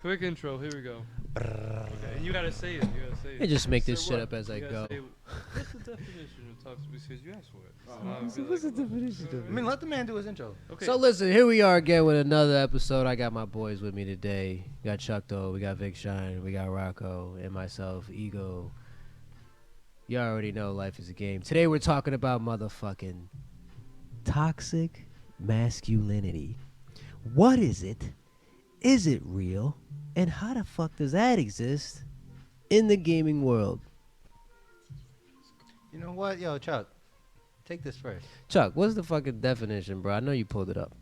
Quick intro. Here we go. Okay, and you gotta say it. I just make this shit up as I go. What's the definition of toxic? Because you asked for it. What's the definition of it? I mean, let the man do his intro. Okay. So listen, here we are again with another episode. I got my boys with me today. We got Chuck Doe, we got Vic Shine, we got Rocco, and myself, Ego. You already know life is a game. Today we're talking about motherfucking toxic masculinity. What is it? Is it real? And how the fuck does that exist in the gaming world? You know what? Yo, Chuck, take this first. Chuck, what's the fucking definition, bro? I know you pulled it up.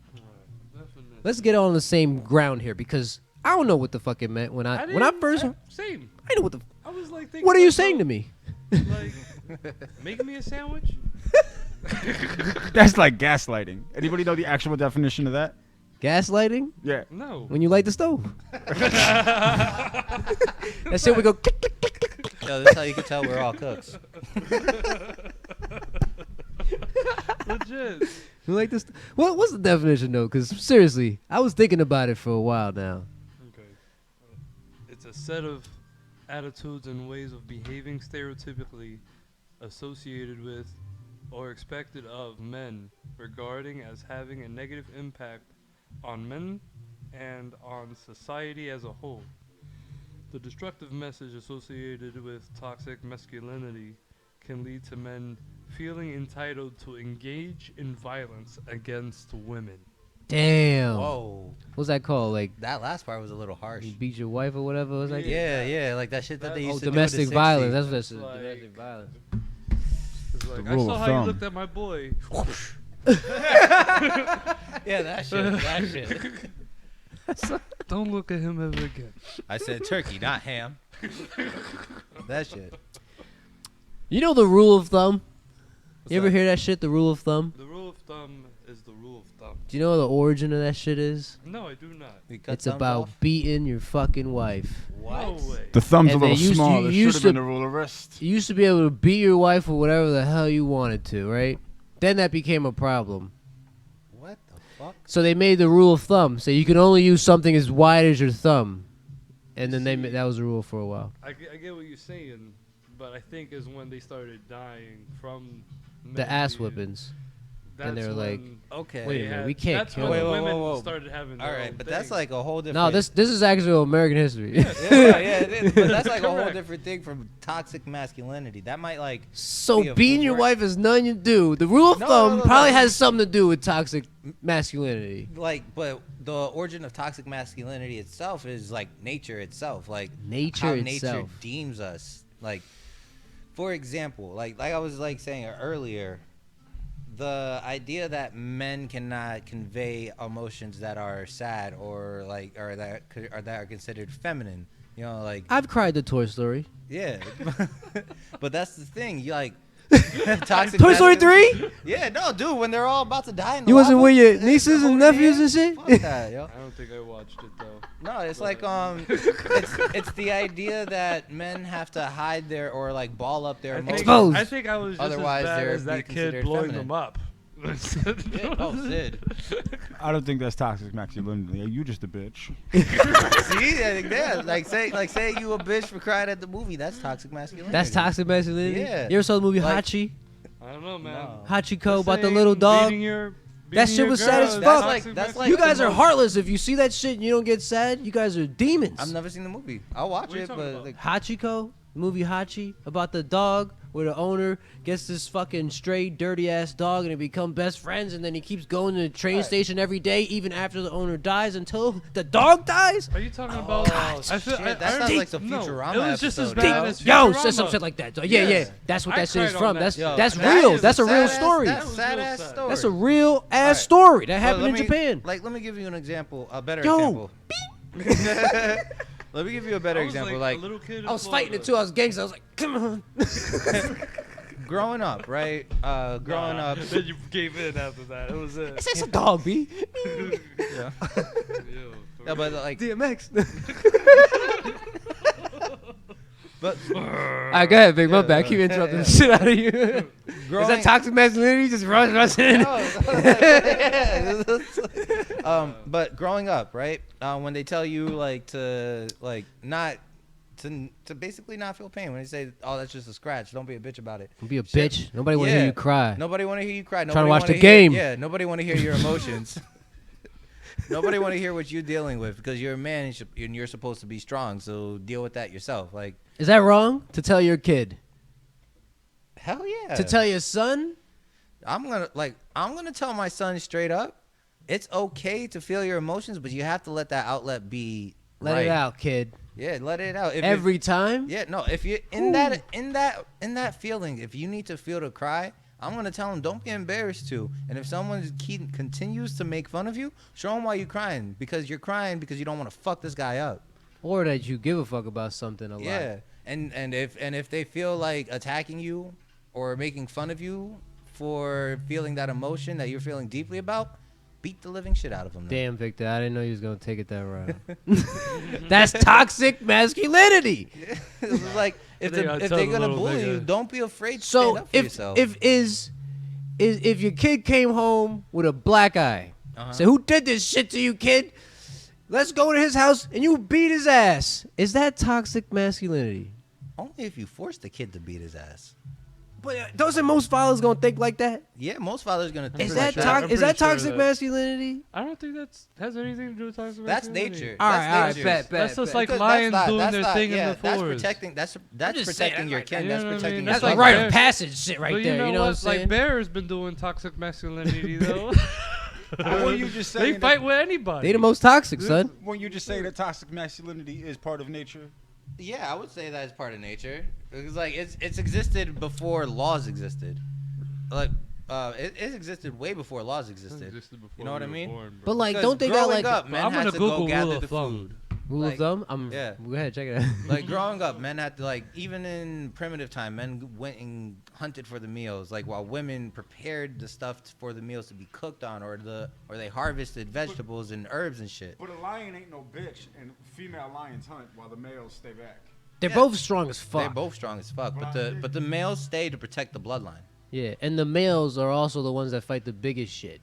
Definition. Let's get on the same ground here because I don't know what the fuck it meant when I first. Same. I know what the. I was like thinking. What are you saying to me? Like, make me a sandwich. That's like gaslighting. Anybody know the actual definition of that? Gaslighting? Yeah. No. When you light the stove. That's it. We go. Click, click, click, click, click. Yo, this is how you can tell we're all cooks. Legit. You like this? What's the definition though? Because seriously, I was thinking about it for a while now. Okay. It's a set of attitudes and ways of behaving stereotypically associated with or expected of men regarding as having a negative impact on men and on society as a whole. The destructive message associated with toxic masculinity can lead to men feeling entitled to engage in violence against women. Damn. Whoa. What's that called? Like That last part was a little harsh. you beat your wife or whatever? Was like Yeah, like that shit that they used to do in the domestic 60s. violence. That's what that's Like- domestic violence. It's like, The I rule saw of how you thumb. looked at my boy. Yeah, that shit. Don't look at him ever again. I said turkey, not ham. That shit. You know the rule of thumb? You ever that? hear that shit? The rule of thumb. The rule of thumb is the rule of thumb. Do you know what the origin of that shit is? No, I do not. We cut It's thumbs about off? being your fucking wife. What? No way. The thumb's And a little they used- small. you There should used have been to- a rule of wrist. You used to be able to beat your wife or whatever the hell you wanted to, right? Then that became a problem. What the fuck? So they made the rule of thumb. So you can only use something as wide as your thumb. And then that was the rule for a while. I get what you're saying, but I think is when they started dying from The ass whippings. And they were like, Okay. Wait a minute, we can't That's kill when them. the Whoa, women whoa. started having All their right, own but that's thing. like a whole different. No, this is actually American history. yeah, it is. But that's like a whole Correct. different thing from toxic masculinity. That might like. So Be a beating full your right. wife is nothing you do. The rule of No, thumb no, no, probably no. has something to do with toxic masculinity. But the origin of toxic masculinity itself is like nature itself, like Nature how itself. nature deems us. Like, for example, like I was like saying earlier, the idea that men cannot convey emotions that are sad or that are considered feminine. You know, like I've cried the Toy Story. yeah, but that's the thing. You like toxic. Toy Story masculinity- 3? Yeah, no, dude. When they're all about to die in the You wasn't lava, with your they nieces hold and their nephews and hands. shit? Fuck that, yo. I don't think I watched it though. No, it's like it's the idea that men have to hide their or like ball up their emotions. Exposed. I think I was just Otherwise, as bad they're as be that kid considered blowing feminine. them up. Yeah, oh, Sid. I don't think that's toxic masculinity. You just a bitch. See, yeah, like say you a bitch for crying at the movie. That's toxic masculinity. That's toxic masculinity? Yeah. You ever saw the movie Like- Hachi? I don't know, man. No. Hachiko about the Saying little dog? beating That shit your was girl sad as is fuck. toxic That's like You the guys are most- heartless. If you see that shit and you don't get sad, you guys are demons. I've never seen the movie. I'll watch What are you it, talking but about? like, Hachiko, the movie Hachi, about the dog where the owner gets this fucking stray, dirty ass dog and they become best friends, and then he keeps going to the train Right. station every day, even after the owner dies, until the dog dies. Are you talking about? oh shit, that sounds like some Futurama It was just as episode, bad yo. as Yo, Futurama. said some shit like that. Yeah, Yes. that's what I that shit is cried from. on that That's shit. Yo, that's that real. is That's a real sad-ass- story. That's That was sad real ass sad. story. That's a real ass Alright. story that But happened let in me- Japan. Like, let me give you an example, a better Yo, example. Let me give you a better I was example. a Like, little kid in I was fighting it Florida. too. I was gangster. I was like, come on. growing up, right? Growing up. Then you gave in after that. It was it. It's a dog, B. Yeah. Yo, Yeah, but like, DMX. But All right, go ahead, Big. My bad. Keep interrupting the shit out of you. Is that toxic masculinity? Just rush in. But growing up, right? When they tell you like to like not to basically not feel pain, when they say, "Oh, that's just a scratch," don't be a bitch about it. Don't be a bitch. Nobody want to hear you cry. Nobody want to hear you cry. Trying to watch the game. Yeah, nobody want to hear your emotions. Nobody want to hear what you're dealing with because you're a man and you're supposed to be strong. So deal with that yourself. Like, Is that wrong to tell your kid? hell yeah. To tell your son? I'm gonna tell my son straight up. It's okay to feel your emotions, but you have to let that outlet be. Let it out, kid. Yeah, let it out. Every time? Yeah, no. If you in that feeling, if you need to feel to cry, I'm gonna tell him don't be embarrassed to. And if someone continues to make fun of you, show him why you're crying because you're crying because you don't want to fuck this guy up. Or that you give a fuck about something a lot. Yeah, and if they feel like attacking you or making fun of you for feeling that emotion that you're feeling deeply about, beat the living shit out of them. Damn, Victor, I didn't know you was gonna take it that route. That's toxic masculinity. It's like if they're gonna bully you, don't be afraid to stand up for yourself. If your kid came home with a black eye, say, who did this shit to you, kid? Let's go to his house and you beat his ass. Is that toxic masculinity? Only if you force the kid to beat his ass. But doesn't most fathers gonna think like that? Yeah, most fathers gonna think Is like that that. is that toxic masculinity? I don't think has anything to do with toxic That's masculinity. nature. All That's right, nature. bet. That's just like Because lions doing their thing in the That's forest. protecting. That's just protecting saying, your like, kin. you That's know what I protecting mean? your That's Like like son. rite bear- of passage shit right But there. you know what I'm what? saying? Like Bear's been doing toxic masculinity though. When you just They saying fight with anybody. They the most toxic, son. when you just say that toxic masculinity is part of nature. Yeah, I would say that is part of nature. It's like it's existed before laws existed. Like it existed way before laws existed. You know what I mean? But like, Because don't they got growing like up, But men I'm had gonna to Google go gather rule the of thumb. food. rule like, of thumb? yeah. Go ahead, check it out. Like growing up, men had to like even in primitive time, men went and hunted for the meals. Like while women prepared the stuff for the meals to be cooked on, or they harvested vegetables and herbs and shit. But a lion ain't no bitch, and female lions hunt while the males stay back. They're Yeah. both strong as They're fuck. both strong as fuck, Well, but the males stay to protect the bloodline. Yeah, and the males are also the ones that fight the biggest shit.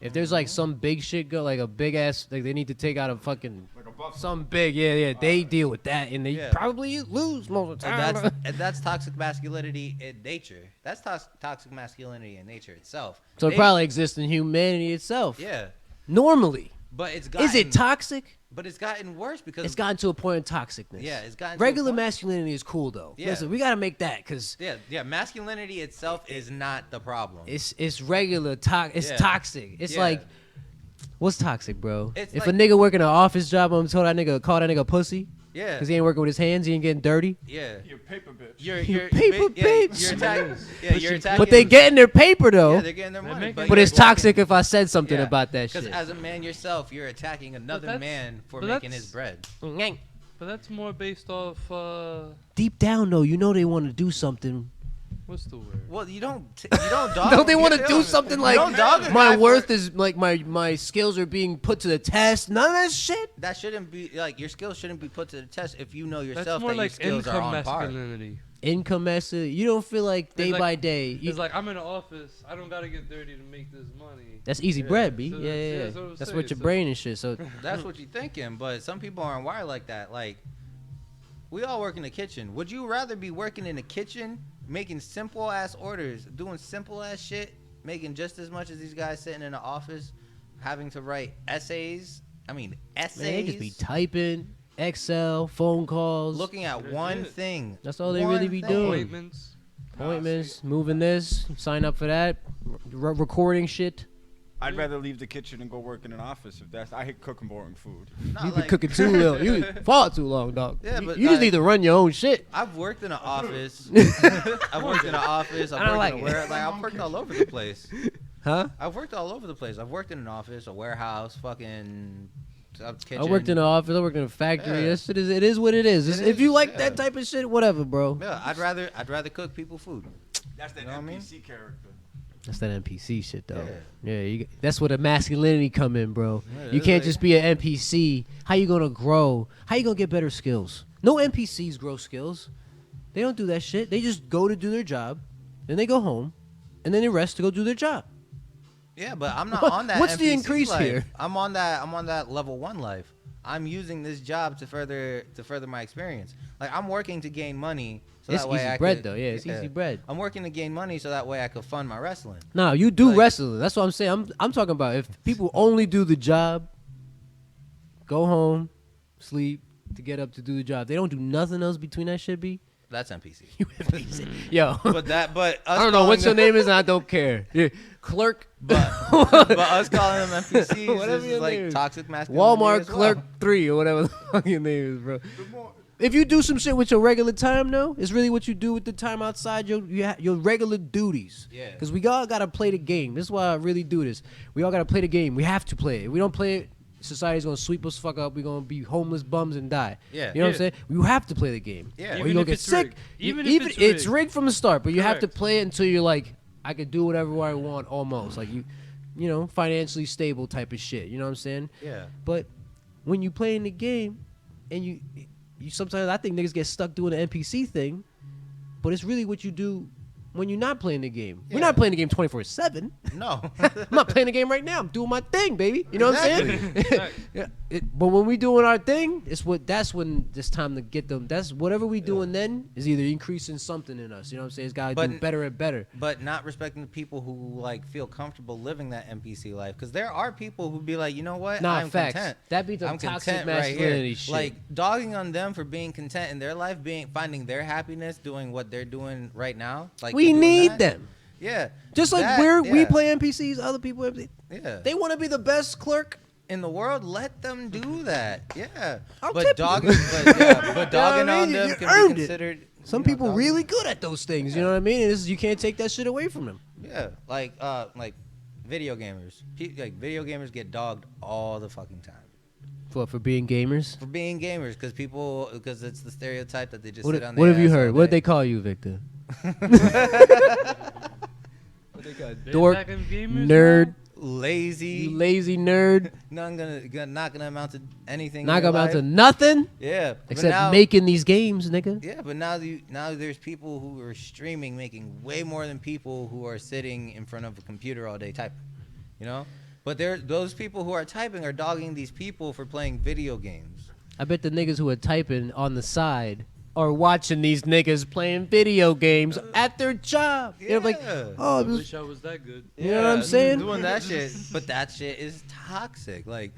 If there's like some big shit go, like a big ass, like they need to take out a fucking Like a buffalo. some big, they deal with that, and they Yeah. probably lose most of the time. And that's toxic masculinity in nature. That's toxic masculinity in nature itself. So it They- probably exists in humanity itself. yeah, Normally, but it's gotten, is it toxic? But it's gotten worse because It's gotten to a point of toxicness. Yeah, it's gotten to a regular point. masculinity is cool though. Yeah. Listen, we gotta make that because yeah, masculinity itself is not the problem. it's regular it's Yeah. toxic. It's Yeah. like, what's toxic, bro? It's if like- a nigga working an office job, I'm told call that nigga pussy yeah, because he ain't working with his hands, he ain't getting dirty. yeah. You're a paper bitch. You're Paper babes. You're attacking. Yeah, you're attacking. But they getting their paper though. Yeah, they're getting their They're money. making- but it's you're toxic attacking- if I said something Yeah. about that Because shit. as a man yourself, you're attacking another that's- man for but making that's- his bread. But that's more based off Deep down though, you know they want to do something. what's the word? Well, you don't dog. Don't they want to do something like don't dog a my guy worth for- is like my skills are being put to the test? None of that shit. That shouldn't be like your skills shouldn't be put to the test if you know yourself That's more that your like skills are income on par. masculinity. Income message. You don't feel like day like- by day. It's like I'm in an office. I don't gotta get dirty to make this money. That's easy Yeah, bread, B. so Yeah, that's- yeah. that's what I'm That's saying, what your so- brain and shit. So That's what you're thinking, but some people aren't wired like that. Like, we all work in the kitchen. Would you rather be working in the kitchen, making simple ass orders, doing simple ass shit, making just as much as these guys sitting in the office, having to write essays? I mean, essays. man, they just be typing, Excel, phone calls. looking at That's one it. thing. That's all they One really be thing. doing. Appointments. Appointments, moving this, sign up for that, recording shit. I'd rather leave the kitchen and go work in an office if that's. I hate cooking boring food. Not You've been like- cooking too long. You far too long, dog. Yeah, you but you just like- need to run your own shit. I've worked in an office. I've worked in an office. I don't I've worked like in a it. warehouse. Like, I've worked all over the place. Huh? I've worked all over the place. I've worked in an office, a warehouse, fucking kitchen. I worked in an office. I worked in a factory. Yeah. That shit is. It is what it is. It If you is, like yeah. that type of shit, whatever, bro. Yeah, I'd rather cook people food. That's that You know what I mean? NPC character. That's that NPC shit, though. Yeah. Yeah, that's where the masculinity come in, bro. Yeah, You it's can't like- just be an NPC. How you gonna grow? How you gonna get better skills? No NPCs grow skills. They don't do that shit. They just go to do their job, then they go home, and then they rest to go do their job. Yeah, but I'm not What- on that. what's the NPC increase life. here? I'm on that level 1 life. I'm using this job to further my experience. Like I'm working to gain money, so It's that way easy I bread could, though. Yeah, it's easy bread. I'm working to gain money, so that way I could fund my wrestling. No, you do Like- wrestling. That's what I'm saying. I'm talking about if people only do the job, go home, sleep to get up to do the job. They don't do nothing else between that shit. Be That's NPC. you NPC. Yo, But I don't know what your name is, and I don't care. Yeah. Clerk, but us calling them NPCs Whatever your is like name is. toxic masculinity. Walmart as well. clerk 3 or whatever the fuck your name is, bro. If you do some shit with your regular time, though, it's really what you do with the time outside your regular duties. Yeah. Because we all gotta play the game. This is why I really do this. We all gotta play the game. We have to play it. If we don't play it, society's gonna sweep us fuck up. We're gonna be homeless bums and die. Yeah. You know what I'm Yeah. saying? You have to play the game. Yeah. Or Even you gonna if get it's sick. rigged. Even if it's it's rigged. rigged from the start, but you have to Correct. play it until you're like, I could do whatever I want almost. Like you know, financially stable type of shit. You know what I'm saying? Yeah. But when you play in the game, and you sometimes I think niggas get stuck doing the NPC thing, but it's really what you do when you're not playing the game. We're Yeah. not playing the game 24/7. No. I'm not playing the game right now. I'm doing my thing, baby. You know what I'm saying? Facts. Yeah. But when we doing our thing, that's when it's time to get them. That's whatever we doing then is either increasing something in us. You know what I'm saying? It's got to do But- better and better. But not respecting the people who like feel comfortable living that NPC life, because there are people who be like, you know what, Nah, I'm facts. content. That be the I'm toxic content right masculinity here. shit. Like dogging on them for being content in their life, finding their happiness, doing what they're doing right now. Like We doing need that. them. Yeah, Just like That- we yeah. play NPCs, other people, Yeah, they want to be the best clerk. in the world, let them do that. Yeah, I'll but tip dogging, you. but dogging what I on mean? them You can earned be it. considered. Some you know, people dogging. really good at those things. You know what I mean? And you can't take that shit away from them. Yeah, like video gamers. Like video gamers get dogged all the fucking time. For being gamers. For being gamers, because it's the stereotype that they just What, sit on what their have you ass heard? all What did day. they call you, Victor? They Dork, attacking gamers nerd, now? Lazy, you lazy nerd. not gonna amount to anything. Not in your gonna amount to life. nothing Yeah, but except now, making these games, nigga. Yeah, but now there's people who are streaming, making way more than people who are sitting in front of a computer all day typing. You know, but those people who are typing are dogging these people for playing video games. I bet the niggas who are typing on the side are watching these niggas playing video games at their job. They're like, Yeah. oh, I this- wish I was that good. You know what I'm saying? Doing that shit, but that shit is toxic. Like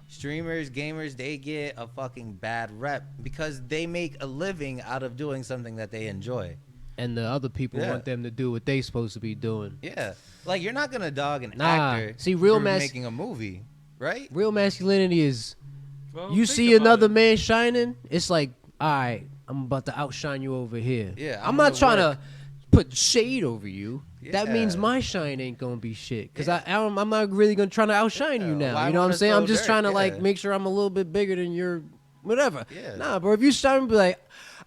streamers, gamers, they get a fucking bad rep because they make a living out of doing something that they enjoy. and the other people Yeah. want them to do what they supposed to be doing. Yeah, like you're not gonna dog an Nah. actor. See, real for mas- making a movie, right? Real masculinity is Well, you think see about another it. man shining, it's like, all right, I'm about to outshine you over here. Yeah, I'm I'm not trying gonna to put shade over you. That means Yeah. my shine ain't gonna be shit. Cause Yeah. I'm not really gonna try to outshine you Yeah, now. why You know what I'm wanna saying? I'm throw just dirt? trying to like Yeah. make sure I'm a little bit bigger than your whatever. Yeah. Nah, bro. If you shine, be like,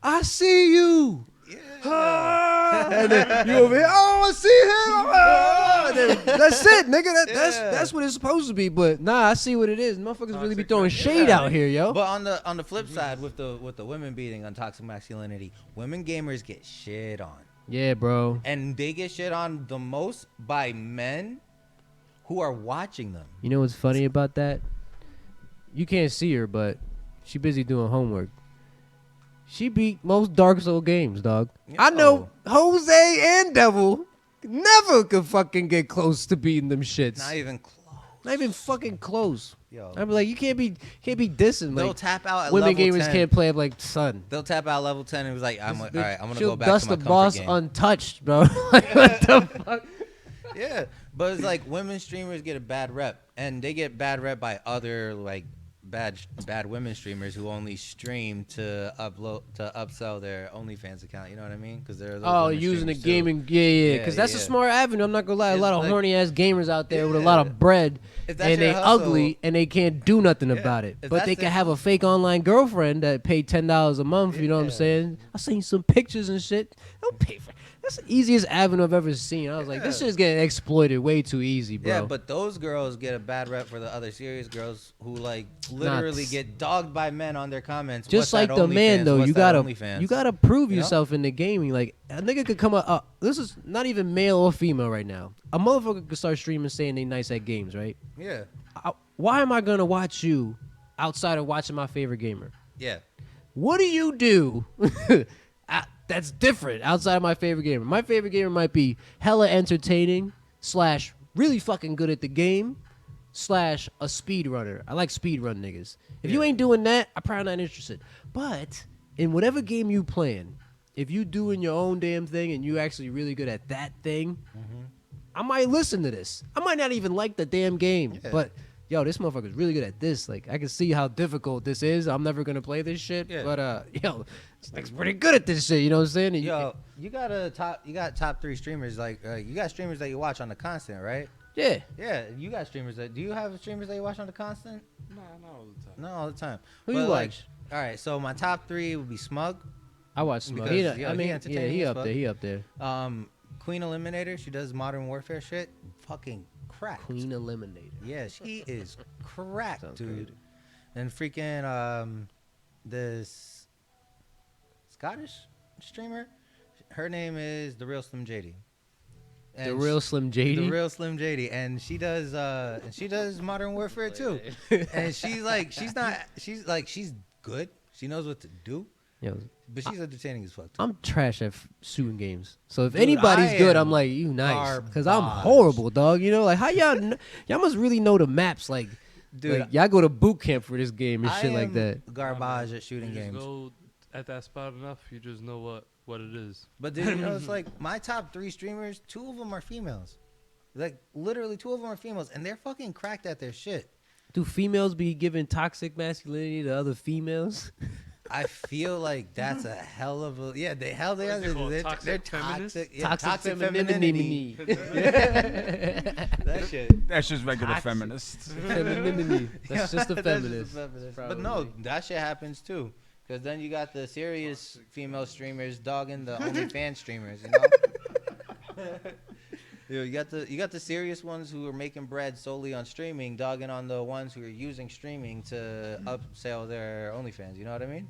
I see you. Yeah. And then you over here, oh, I see him. Ah! And then that's it, nigga. Yeah. That's what it's supposed to be. But nah, I see what it is. Motherfuckers really be Toxic throwing shade out here, yo. But on the flip side, with the women beating on toxic masculinity, women gamers get shit on, Yeah, bro. and they get shit on the most by men who are watching them. You know what's funny about that? You can't see her, but she busy doing homework. She beat most Dark Soul games, dog. I know Jose and Devil never could fucking get close to beating them shits. Not even close. Not even fucking close. Yo, I'd be like, you can't be dissing. they'll Like tap out at women level gamers 10. can't play. I'm like, son. They'll tap out level 10 and was like, all right, I'm gonna She'll go back dust to my the comfort boss game. untouched, bro. Like, what the fuck? Yeah, but it's like women streamers get a bad rep, and they get bad rep by other like bad women streamers who only stream to upsell their OnlyFans account. You know what I mean? Because they're those Oh, women using the streamers too. gaming, yeah. Because Yeah, that's a yeah. smart avenue. I'm not gonna lie. A It's lot of like- horny ass gamers out there with a lot Yeah. of bread, If that's and they your hustle- ugly, and they can't do nothing Yeah. about it. If But they that's can their- have a fake online girlfriend that paid $10 a month. You know what I'm Yeah. saying? I seen some pictures and shit. Don't pay for. That's the easiest avenue I've ever seen. I was like, this shit is getting exploited way too easy, bro. Yeah, but those girls get a bad rep for the other serious girls who like literally get dogged by men on their comments. Just What's like that the man OnlyFans? though, What's you that gotta OnlyFans? prove You know? yourself in the gaming. Like a nigga could come up. This is not even male or female right now. A motherfucker could start streaming saying they nice at games, right? Yeah, Why am I gonna watch you outside of watching my favorite gamer? yeah. What do you do that's different outside of my favorite gamer? My favorite gamer might be hella entertaining / really fucking good at the game / a speedrunner. I like speedrun niggas. If you ain't doing that, I'm probably not interested. But in whatever game you playing, if you doing your own damn thing and you actually really good at that thing, I might listen to this. I might not even like the damn game, but yo, this motherfucker's really good at this. Like, I can see how difficult this is. I'm never gonna play this shit, but yo, this nigga's pretty good at this shit. You know what I'm saying? And Yo, you got top 3 streamers like you got streamers that you watch on the constant, right? yeah. Yeah, you got streamers that. Do you have streamers that you watch on the constant? Nah, not all the time. No, all the time. Who But, you like, watch? All right, so my top 3 would be Smug, I watch Smug. Because, He, yo, I he mean, entertaining he as up fuck. there. He up there. Queen Eliminator. She does Modern Warfare shit. Fucking crack. Queen Eliminator. Yeah, she is cracked, Sounds dude. good. And freaking this Scottish streamer, her name is The Real Slim JD. The real Slim JD. The Real Slim JD, and she does Modern Warfare too. And she's good. She knows what to do, Yo, but she's entertaining as fuck. Too. I'm trash at shooting games. So if Dude, anybody's I good, am I'm like, you nice. Because I'm garbage. horrible, dog. You know, like how y'all must really know the maps. Like, Dude, like, y'all go to boot camp for this game and I shit like am that. Garbage at shooting You just games. go at that spot enough, you just know what it is. But dude, you know, it's like my top 3 streamers, 2 of them are females. Like literally 2 of them are females, and they're fucking cracked at their shit. Do females be giving toxic masculinity to other females? I feel like that's a hell of a What they is are. it called? They're Toxic toxic. feminists? Yeah, toxic femininity. femininity. That shit. That's just regular Toxic. feminists. Femininity. That's just a That's feminist. But no, that shit happens too. Because then you got the serious female streamers dogging the OnlyFans streamers, you know? Yeah, you got the serious ones who are making bread solely on streaming, dogging on the ones who are using streaming to upsell their OnlyFans. You know what I mean?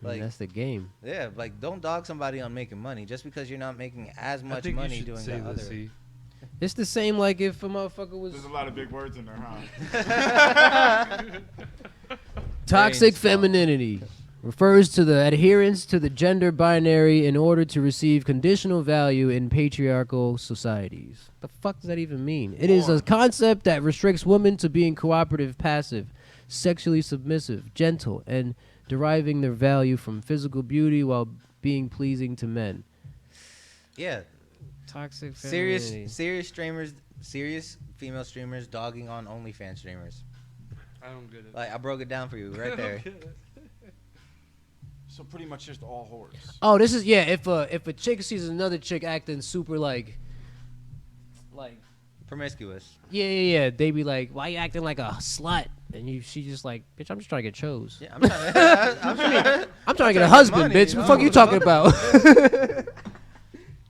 Like, that's the game. yeah, like don't dog somebody on making money just because you're not making as I much think money you should doing say the this, other. see. It's the same like if a motherfucker was There's a lot of big words in there, huh? toxic Brains fall. femininity. Refers to the adherence to the gender binary in order to receive conditional value in patriarchal societies. The fuck does that even mean? It is a concept that restricts women to being cooperative, passive, sexually submissive, gentle, and deriving their value from physical beauty while being pleasing to men. Yeah, Toxic serious femininity. streamers, serious female streamers dogging on OnlyFans streamers. I don't get it. Like I broke it down for you right there. So pretty much just all whores. Oh, this is if a chick sees another chick acting super like Promiscuous. yeah, they be like, why you acting like a slut? And she just like, bitch, I'm just trying to get chose. Yeah, I'm trying to. I'm trying to get a get husband, money, bitch. you What the fuck know? you talking about?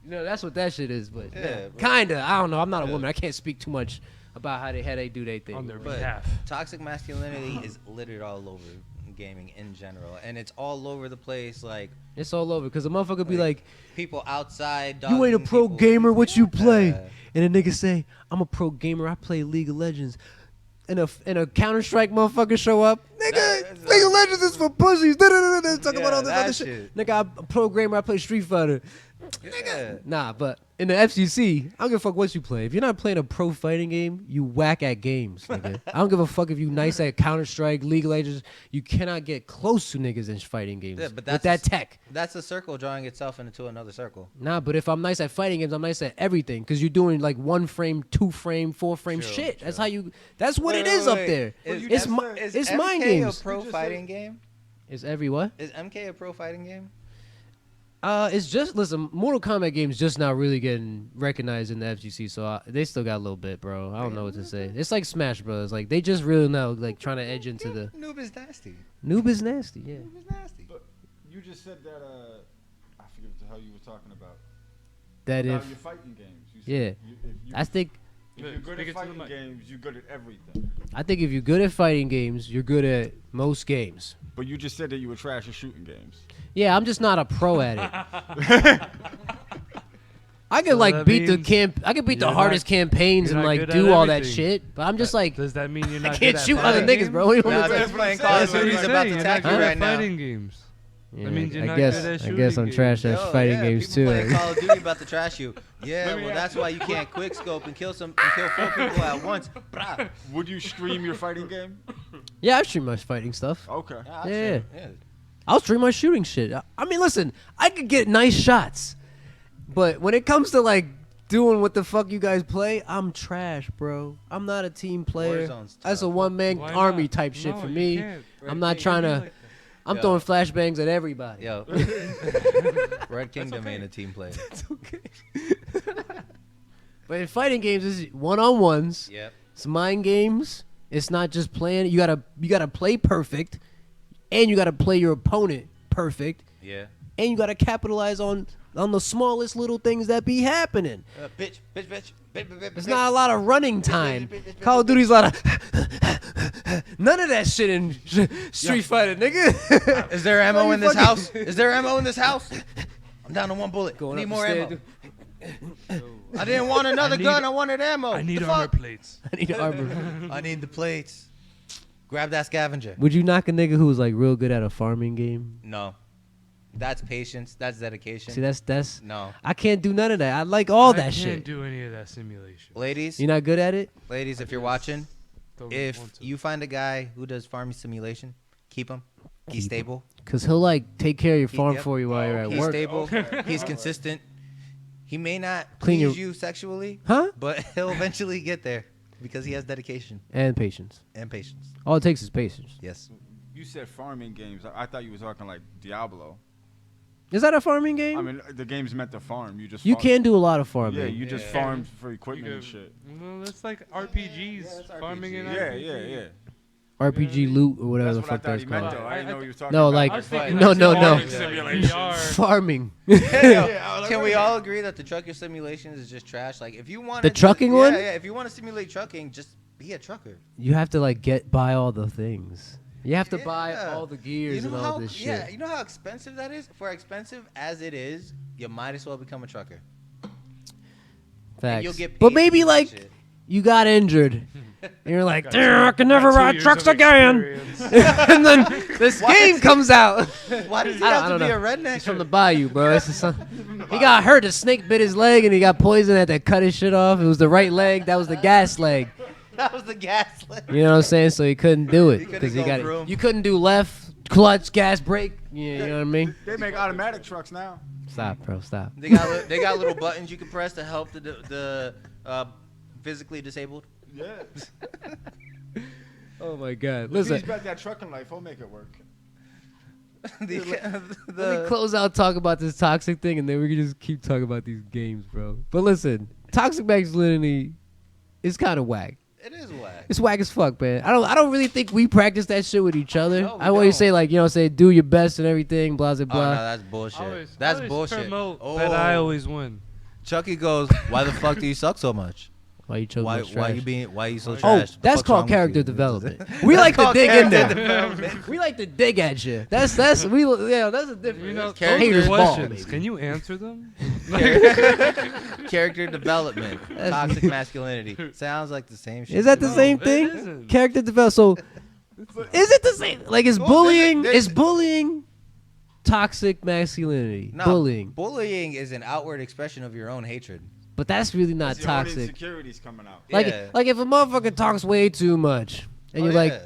You know, that's what that shit is, but Yeah, kinda. I don't know. I'm not a Yeah. woman. I can't speak too much about how they do their thing. On their But behalf. toxic masculinity is littered all over gaming in general, and it's all over the place. Like It's all over because a motherfucker be like, people outside. you ain't a dogging pro people. gamer. What you play? Yeah. And a nigga say, I'm a pro gamer. I play League of Legends. And a Counter Strike motherfucker show up. Nigga, That's League of Legends is for pussies. Talk Yeah, about all this that other shit. shit. Nigga, I'm a pro gamer. I play Street Fighter. Yeah. Nah, but in the FCC, I don't give a fuck what you play. If you're not playing a pro fighting game, you whack at games, nigga. I don't give a fuck if you nice at Counter Strike, League of Legends. You cannot get close to niggas in fighting games Yeah, but with that's that tech. That's a circle drawing itself into another circle. Nah, but if I'm nice at fighting games, I'm nice at everything because you're doing like 1 frame, 2 frame, 4 frame True, shit. That's true. how you. That's what Wait, it is wait, up wait. there. Is It's MK it's mind games. a pro fighting game? Is every what? Is MK a pro fighting game? It's just listen. Mortal Kombat games just now really getting recognized in the FGC, so they still got a little bit, bro. I don't know what to say. It's like Smash Bros. Like they just really now like trying to edge into the Noob is nasty. noob is nasty. Yeah. Noob is nasty. But you just said that I forget what the hell you were talking about. that Now, if your fighting games. You yeah, said I think if you're good Speak at it to the fighting mic. games, you're good at everything. if you're good at fighting games, you're good at most games. But you just said that you were trash at shooting games. Yeah, I'm just not a pro at it. I could So like that beat the means I could beat the you're hardest not- campaigns you're and not like good do at all that everything. shit. But I'm just like Does that mean you're I not can't good at shoot other fighting niggas, bro. What do you Nah, want me to that's say? playing That's Call of That's what Duty. he's He's about saying. to You're attack not you good right at now. fighting games. Yeah, That means you're I not guess good at I shooting guess I'm trash at games. fighting games people too. playing Call of Duty about to trash you. Yeah, Let me well, ask that's you- why you can't quick scope and kill 4 people at once. Brah. Would you stream your fighting game? Yeah, I stream my fighting stuff. Okay. Yeah. I'll stream my shooting shit. I mean, listen, I could get nice shots, but when it comes to like doing what the fuck you guys play, I'm trash, bro. I'm not a team player. Warzone's That's a tough. one-man Why army not? type shit No, for you me. can't. I'm not trying to. Like I'm Yo. throwing flashbangs at everybody. Yo, Red Kingdom ain't a team player. It's okay. But in fighting games, it's one-on-ones. Yep. It's mind games. It's not just playing. You gotta play perfect, and you gotta play your opponent perfect, Yeah. and you gotta capitalize on the smallest little things that be happening. Bitch. There's not a lot of running time. Call of Duty's a lot of none of that shit in Street Fighter, nigga. Is there ammo you in this fucking- house? Is there ammo in this house? I'm down to 1 bullet. Going Need up more the ammo. stairs. I didn't want another need- gun. I wanted ammo. I need The armor fuck? plates. I need armor. I need the plates. Grab that scavenger. Would you knock a nigga who was like real good at a farming game? No. That's patience. That's dedication. See, that's No. I can't do none of that. I like all I that can't shit. do any of that simulation. Ladies, You're not good at it? ladies, if you're watching, Don't if want to. you find a guy who does farming simulation, keep him. He's stable. Cause he'll like take care of your farm Yep. for you while you're at He's work. stable. He's consistent. He may not Clean please your- you sexually, Huh? but he'll eventually get there because he has dedication And patience. and patience. All it takes is patience. Yes. You said farming games. I thought you were talking like Diablo. Is that a farming game? I mean, the game's meant to farm. You just you farm. can do a lot of farming. Yeah, you just Yeah. farm for You equipment and could- shit. Well, that's like RPGs. that's Farming RPG. and Yeah, RPG. yeah, yeah. RPG loot or whatever That's the what I fuck thought that's he meant, called. though. I didn't know what you were talking No, about. like- I was But- thinking No, like no, no. farming Simulation. VR. Farming. Can we all agree that the trucker simulations is just trash? Like, if you want The trucking one? Yeah, if you want to simulate trucking, just be a trucker. You have to like buy all the things. You have to buy Yeah. all the gears and all how, this shit. Yeah, you know how expensive that is? For expensive as it is, you might as well become a trucker. Facts. You'll get But paid maybe for that like shit. you got injured. And you're like, Got "Damn, I can got never 2 ride years trucks of again." experience. And then this game comes out. Why does he I have to don't be know. a redneck? He's from the bayou, bro. It's just he got hurt. The snake bit his leg, and he got poison. Had to cut his shit off. It was the right leg. That was the gas leg. That was the gas leg. You know what I'm saying? So he couldn't do it He couldn't because he go got vroom. You couldn't do left clutch, gas, brake. Yeah, you know what I mean? They make automatic trucks now. Stop, bro. Stop. They got little buttons you can press to help the physically disabled. Yeah. Oh my God. Please Listen. bet that trucking life will make it work. Let me close out talk about this toxic thing, and then we can just keep talking about these games, bro. But listen, toxic masculinity is kind of whack. It is whack. It's whack as fuck, man. I don't really think we practice that shit with each other. No, we I always don't. say like, say do your best and everything, blah blah Oh blah. no, that's bullshit. Always- That's always bullshit. Promote Oh, that I always win. Chucky goes, "Why the fuck do you suck so much? Why you chose Why much trash? you so Oh, trash? The that's fuck's called wrong with character you?" development. We like to called dig in character there. development. We like to dig at you. That's that's a different. You know, Character those haters are ball, questions. baby. Can you answer them? Character development. Toxic masculinity. Sounds like the same shit. Is that the No, same it thing? isn't. Character development. So is it the same? Like is Well, bullying? there's- Is bullying toxic masculinity? No, Bullying, Bullying is an outward expression of your own hatred. but that's really not That's your own toxic. insecurities coming out. Like Yeah. like if a motherfucker talks way too much, and Oh, you're like, yeah.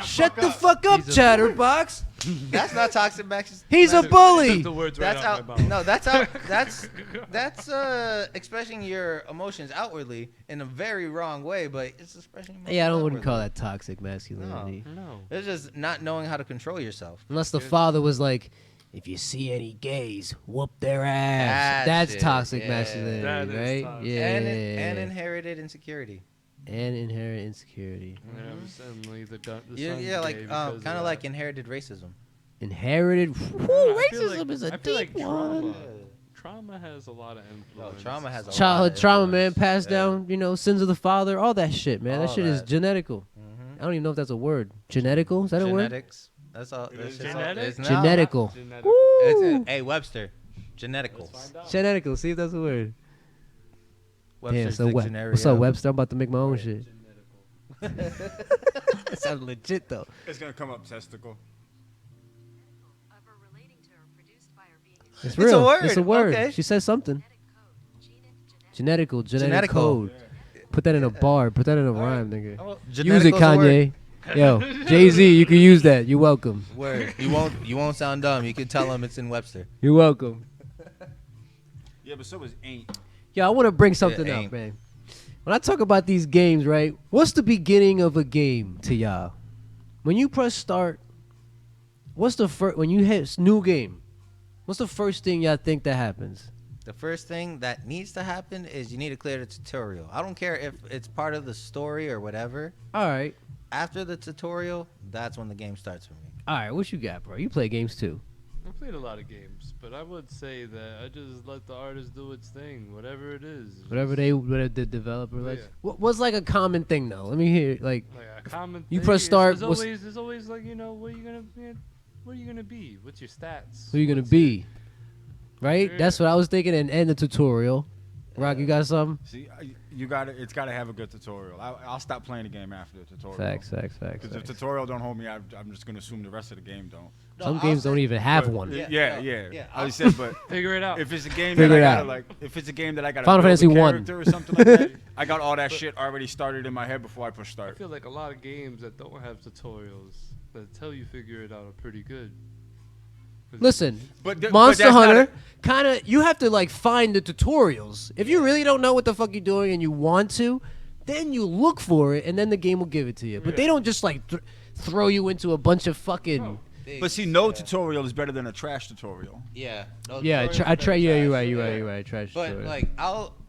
shut the fuck up, He's a chatterbox. That's not toxic masculinity. He's a bully. The words right That's out out. my mouth. No, that's out. That's expressing your emotions outwardly in a very wrong way, but it's expressing. Emotions Yeah, I wouldn't call outwardly. that toxic masculinity. No. It's just not knowing how to control yourself. Unless the father was like, if you see any gays, whoop their ass. That That's shit, toxic yeah. masculinity, That is right? toxic. Yeah. And inherited insecurity. And inherent insecurity. Yeah, suddenly the Yeah, son's yeah, like gay because kind of of like that. inherited racism. Inherited. I Woo, feel racism like- is a I feel deep like one. trauma has a lot of influence. trauma has a lot Childhood of trauma, man, influence. passed down. You know, sins of the father, all that shit, man. That All shit is that. genetical. Mhm. I don't even know if that's a word. Genetical? Is that a word? Genetics. That's all. It That's is just all- genetic? it's not- Genetical. Genetical. It's hey Webster. Geneticals. Let's find out. Genetical. See if that's a word. Damn, Webster's so dictionary. what's up, of- Webster? I'm about to make my own shit. Genetical. That sounds legit though. It's gonna come up testicle. It's a real. word, It's a word. okay. She says something. Genetic Genetic code. Put that in a bar. Put that in a rhyme, nigga. Oh, Use it, genetical's a word. Kanye. Yo, Jay-Z, you can use that. You're welcome. Word. You won't sound dumb. You can tell him it's in Webster. You're welcome. Yeah, but so is ain't. Yo, I want to bring something up, ain't. man. When I talk about these games, right? What's the beginning of a game to y'all? When you press start, what's the first? When you hit new game, what's the first thing y'all think that happens? The first thing that needs to happen is you need to clear the tutorial. I don't care if it's part of the story or whatever. All right, After the tutorial, that's when the game starts for me. all right. What you got, bro? You play games too. I played a lot of games, but I would say that I just let the artist do its thing, whatever it is. Whatever the developer lets. Yeah. What's like a common thing though? Let me hear like Like a common. You thing press is- start, There's what's- always like what are you gonna what are you gonna be? What's your stats? who you gonna What's your- be, right? Yeah. That's what I was thinking. And end the tutorial. Rock, you got something? See, you got to. It's got to have a good tutorial. I'll stop playing the game after the tutorial. Facts. Because if tutorial don't hold me, I'm just gonna assume the rest of the game don't. Some games don't even have one. Yeah. I said, but Figure it out. if it's a game Figure that I it gotta out. like, if it's a game that I gotta Final build Fantasy a 1. character or something like that, I got all that shit already started in my head before I push I start. feel like a lot of games that don't have tutorials that tell you figure it out are pretty good. 'Cause Listen, But Monster that's not Hunter, kind of, you have to like find the tutorials. If you really don't know what the fuck you're doing and you want to, then you look for it and then the game will give it to you. But they don't just like throw you into a bunch of fucking. No. But see, no tutorial is better than a trash tutorial. Yeah. no, Yeah, tutorials I are try. better Yeah, trash, you're right. Trash. But tutorial. like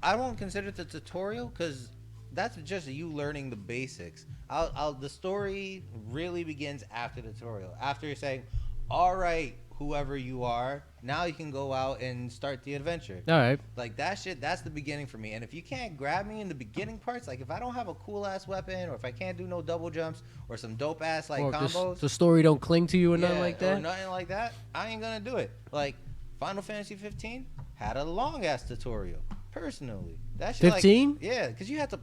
I won't consider it the tutorial because that's just you learning the basics. The story really begins after the tutorial. After you're saying, all right, whoever you are, now you can go out and start the adventure. all right. Like that shit, that's the beginning for me. And if you can't grab me in the beginning parts, like if I don't have a cool ass weapon, or if I can't do no double jumps, or some dope ass like Or combos, the story don't cling to you or nothing like or that. nothing like that, I ain't gonna do it. Like Final Fantasy 15 had a long ass tutorial. Personally, that shit 15? yeah, because you had to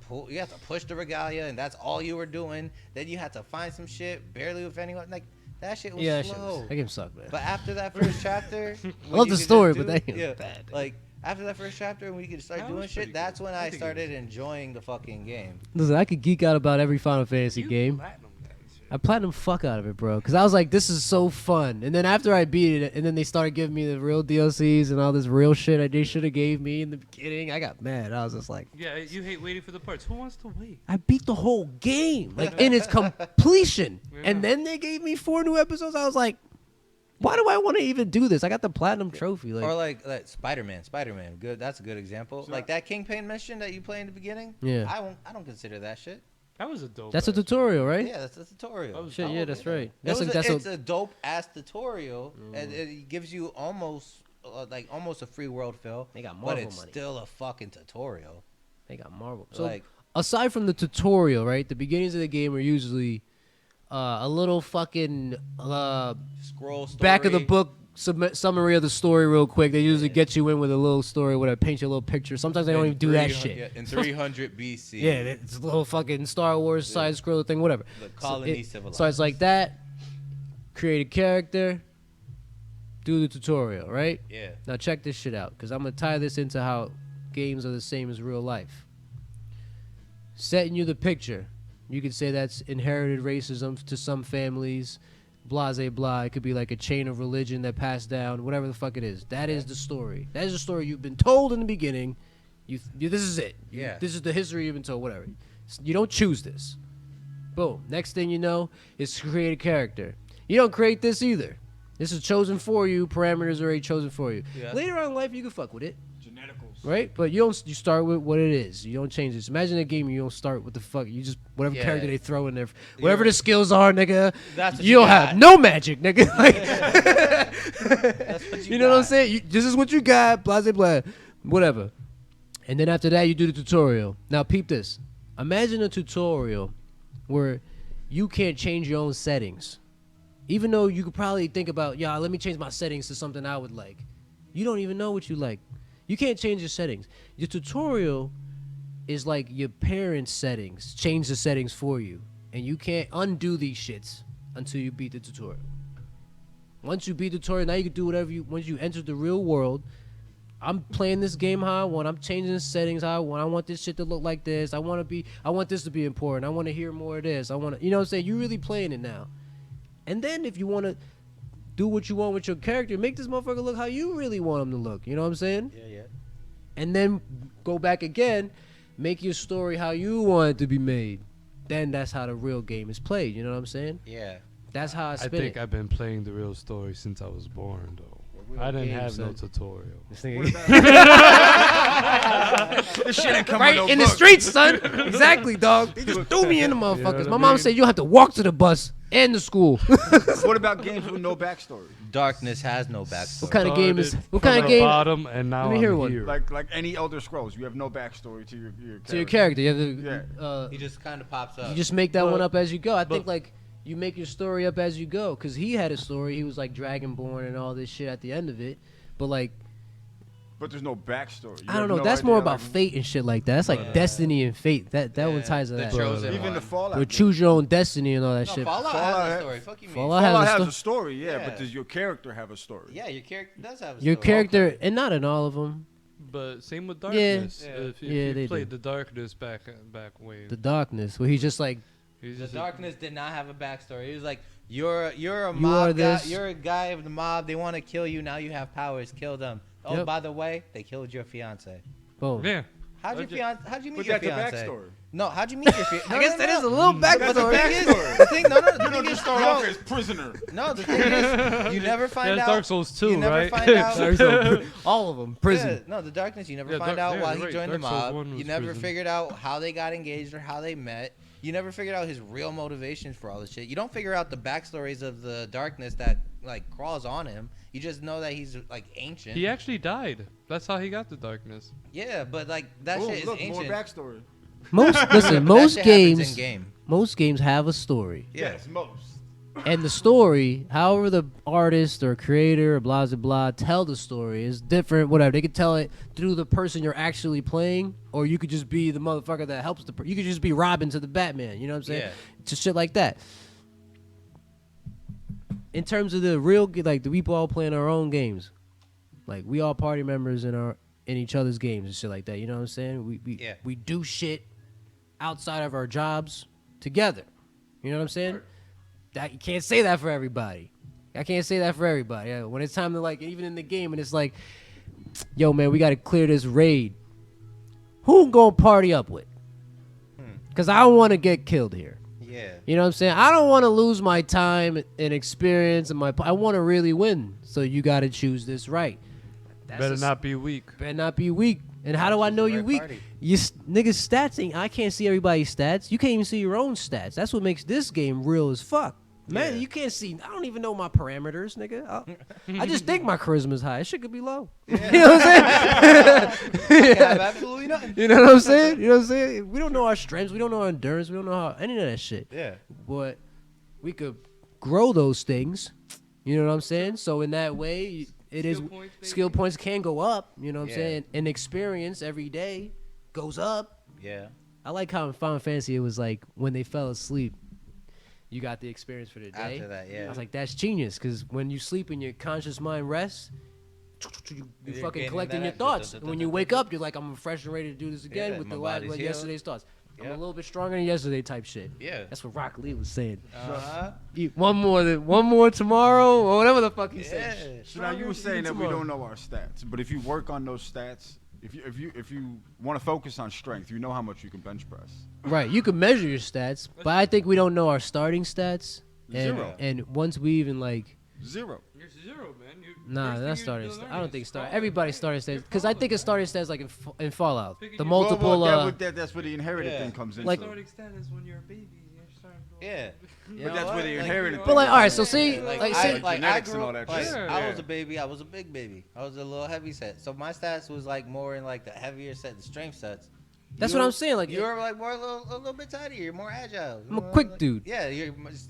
push the regalia, and that's all you were doing. Then you had to find some shit, barely with anyone. Like that shit was Yeah, slow. that game sucked, man. But after that first chapter, I when love you the could story, just but that game's yeah, bad. like after that first chapter, and we could start That doing was shit. pretty That's good. when I I think it started was- enjoying the fucking game. Listen, I could geek out about every Final Fantasy You game. platinum that shit. I platinum fuck out of it, bro. Because I was like, this is so fun. And then after I beat it, and then they started giving me the real DLCs and all this real shit they should have gave me in the beginning, I got mad. I was just like, Yeah, you hate waiting for the parts. Who wants to wait? I beat the whole game, like in its completion. Yeah. And then they gave me 4 new episodes. I was like, why do I want to even do this? I got the platinum trophy. Or Like, like Spider-Man, good. That's a good example. So- Like that Kingpin mission that you play in the beginning. Yeah. I don't consider that shit. That was a dope. that's a ass- tutorial, right? Yeah, that's a tutorial. That was Shit, dope. yeah, that's right. It's a dope ass tutorial, and it gives you almost a free world feel. They got but Marvel it's money. still a fucking tutorial. They got Marvel. So Like aside from the tutorial, right? The beginnings of the game are usually a little fucking scroll story. back of the book summary of the story real quick. They usually get you in with a little story, where they paint you a little picture. Sometimes they don't even do that shit. Yeah, in 300 BC. Yeah, it's a little fucking Star Wars side scroller thing, whatever. The colony So civilized. it's like that. Create a character. Do the tutorial, right? Yeah. Now check this shit out, because I'm gonna tie this into how games are the same as real life. Setting you the picture. You could say that's inherited racism to some families. Blase blah. It could be like a chain of religion that passed down. Whatever the fuck it is. That is the story. That is the story you've been told in the beginning. This is it. Yeah. This is the history you've been told. Whatever. You don't choose this. Boom. Next thing you know is to create a character. You don't create this either. This is chosen for you. Parameters are already chosen for you. Yeah. Later on in life, you can fuck with it. Geneticals. right? But you start with what it is. You don't change this. Imagine a game you don't start with the fuck. You just whatever Yeah. character they throw in there, whatever the skills are, nigga. That's what You don't got. have no magic, nigga. Like, That's what you know what I'm got. saying? This is what you got. Blah blah blah, whatever. And then after that, you do the tutorial. Now peep this. Imagine a tutorial where you can't change your own settings. Even though you could probably think about, yeah, let me change my settings to something I would like. You don't even know what you like. You can't change your settings. Your tutorial is like your parents' settings. Change the settings for you. And you can't undo these shits until you beat the tutorial. Once you beat the tutorial, now you can do whatever you, once you enter the real world, I'm playing this game how I want. I'm changing the settings how I want. I want this shit to look like this. I want this to be important. I want to hear more of this. You know what I'm saying? You're really playing it now. And then if you want to do what you want with your character, make this motherfucker look how you really want him to look. You know what I'm saying? Yeah. And then go back again, make your story how you want it to be made. Then that's how the real game is played. You know what I'm saying? Yeah. That's how I I spin think it. I've been playing the real story since I was born, though. I didn't game, have no son. tutorial. This nigga- This shit ain't come right with no in the book. streets, son. Exactly, dog. They just threw me in the motherfuckers. what I My mom mean? said you have to walk to the bus and the school. What about games with no backstory? Darkness has no backstory. What kind of game is? Started What kind from of the game? Bottom, and now Let me hear I'm one. here. Like any Elder Scrolls, you have no backstory to your character. To your character, you have to. Yeah. He just kind of pops up. You just make that But- one up as you go. I think but- like you make your story up as you go, cause he had a story. He was like Dragonborn and all this shit at the end of it. But like But there's no backstory. You I don't have know. no that's idea, more like, about fate and shit like that. That's like Yeah. destiny and fate. That one Yeah, ties to the that. chosen Even the one. Fallout. Or choose your own destiny and all that No, shit. Fallout has Fallout a ha- story. Fuck you, mean? Fallout Fallout has a has a story, yeah, Yeah. but does your character have a story? Yeah, your character does have a Your story. character, and not in all of them. But same with Yeah. Darkness. Yeah. If Yeah, you they played do. the Darkness back way, The darkness, where he's just like, he's The just Darkness did not have a backstory. He was like, you're a You are mob guy. this. You're a guy of the mob. They want to kill you. Now you have powers. Kill them. Oh, Yep. by the way, they killed your fiance. boom. yeah. How'd you But meet your that's a fiance? backstory. No, how'd you meet your fiance? I guess that is a little That's backstory. a The thing is, backstory. the thing, no, You the don't thing just is, start off as prisoner. no, the thing is, you never find That's out. Dark Souls 2, you never right? find out. all of them, prison. Yeah, no, the Darkness. You never Yeah, find Dark- out yeah, why you're he right. joined the Dark Souls mob. 1 You was never prison. figured out how they got engaged or how they met. You never figured out his real motivations for all this shit. You don't figure out the backstories of the Darkness that like crawls on him. You just know that he's like ancient. He actually died. That's how he got the Darkness. Yeah, but like that Oh, shit is look, ancient. more backstory. Listen, That most shit happens games, in game. most games have a story. Yeah. Yes, most. And the story, however the artist or creator or blah blah blah tell the story is different. Whatever, they could tell it through the person you're actually playing, or you could just be the motherfucker that helps the. You could just be Robin to the Batman. You know what I'm saying? Yeah. Just shit like that. In terms of the real, like the people all playing our own games, like we all party members in each other's games and shit like that. You know what I'm saying? Yeah. We do shit outside of our jobs together. You know what I'm saying? That you can't say that for everybody. I can't say that for everybody. Yeah, when it's time to like, even in the game, and it's like, yo, man, we got to clear this raid. Who gonna party up with? Because I don't want to get killed here. Yeah. You know what I'm saying? I don't want to lose my time and experience and I want to really win. So you got to choose this right. Better not be weak. Better not be weak. And how do I Choose know the you right weak? party. You niggas stats ain't. I can't see everybody's stats. You can't even see your own stats. That's what makes this game real as fuck. Man, Yeah. you can't see. I don't even know my parameters, nigga. I just think my charisma's high. It shit could be low. You know what I'm saying? have absolutely nothing. You know what I'm saying? You know what I'm saying? We don't know our strengths. We don't know our endurance. We don't know how any of that shit. Yeah. But we could grow those things. You know what I'm saying? So in that way, it is skill points can go up. You know what I'm Yeah. saying? And experience every day goes up. Yeah. I like how in Final Fantasy it was like when they fell asleep, you got the experience for the day. After that, yeah. I was like, that's genius, because when you sleep and your conscious mind rests, you You're fucking gaining collecting that your extra thoughts. And when you wake up, you're like, I'm fresh and ready to do this again Yeah, with my the body's like healed. yesterday's thoughts. I'm a Yeah. little bit stronger than yesterday type shit. Yeah. That's what Rock Lee was saying. Uh-huh. Eat one more tomorrow, or whatever the fuck he Yeah. said. So now you were saying that we don't know our stats, but if you work on those stats, if you want to focus on strength, you know how much you can bench press. Right, you can measure your stats, but I think we don't know our starting stats. And, Zero. and once we even like Zero. You're zero, man. Nah, first that's thing starting you're stats. learning I don't is think falling, everybody right? starting You're stats because I think it falling. starting stats like in Fallout. Picking The your- multiple. That's where the inherited Yeah. thing comes in. Like- Starting status when you're a baby. You're starting to go Yeah. You But know that's what? where the Like, inherited But thing like, comes all right, in. so see, Like, like, I, say- like, I genetics and grew all up, that like, shit. I Yeah. was a baby. I was a big baby. I was a little heavy set. So my stats was like more in like the heavier set, the strength sets. That's what I'm saying. Like, You're like more a little bit tighter. You're more agile. I'm a quick dude. Yeah,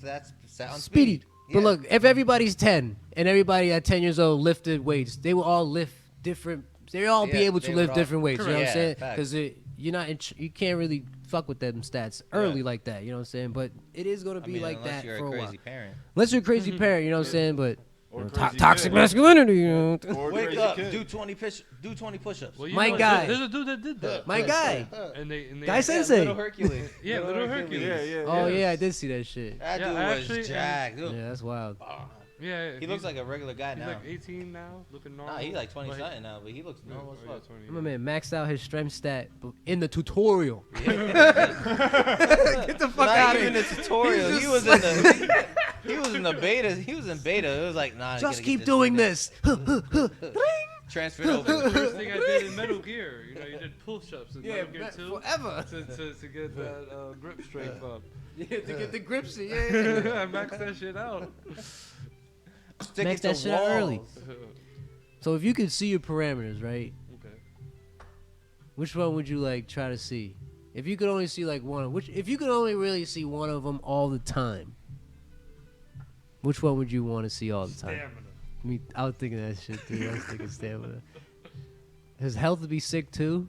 that's set on speedy. speed. But Yeah. look, if everybody's 10 and everybody at 10 years old lifted weights, they will all lift different. They all be Yeah, able they to would lift all- different weights. You know what I'm Correct. saying? Yeah, facts. Because you're not you can't really fuck with them stats early like that. You know what I'm saying? But it is gonna I be mean, like unless that you're for a a while. crazy parent. Unless you're a crazy parent, you know what I'm saying? But Or you know, crazy toxic kid. masculinity. You know? Or a Wake crazy up, kid. do 20 push-ups. Well, My know, guy. There's a dude that did that. My guy, And they Guy yeah, Sensei. Little Hercules. Yeah, little Hercules. Yeah. Oh yeah, I did see that shit. That Yeah, dude I was actually- jacked. Yeah, that's wild. Yeah, He looks like a regular guy he's now. like 18 now, looking normal. Nah, he's like 20 But he- something now, but he looks normal as Oh, yeah, fuck. 20, My yeah. man maxed out his strength stat in the tutorial. Yeah. Get the fuck Not out of even here. the tutorial. He's He just was in the he was in the beta. He was in beta. It was like, nah. Just gotta keep get doing this. this. Transferred over. First thing I did in Metal Gear, you know, you did push-ups in Yeah, Metal Gear 2 forever. to get that grip strength up. Yeah, to get the grips. Yeah. I maxed that shit out. Stick Max it to that shit out early. walls. So if you could see your parameters, right? Okay. Which one would you like try to see? If you could only see like one, if you could only really see one of them all the time, which one would you want to see all the time? Stamina. I was thinking that shit too. I was thinking stamina. His health would be sick too.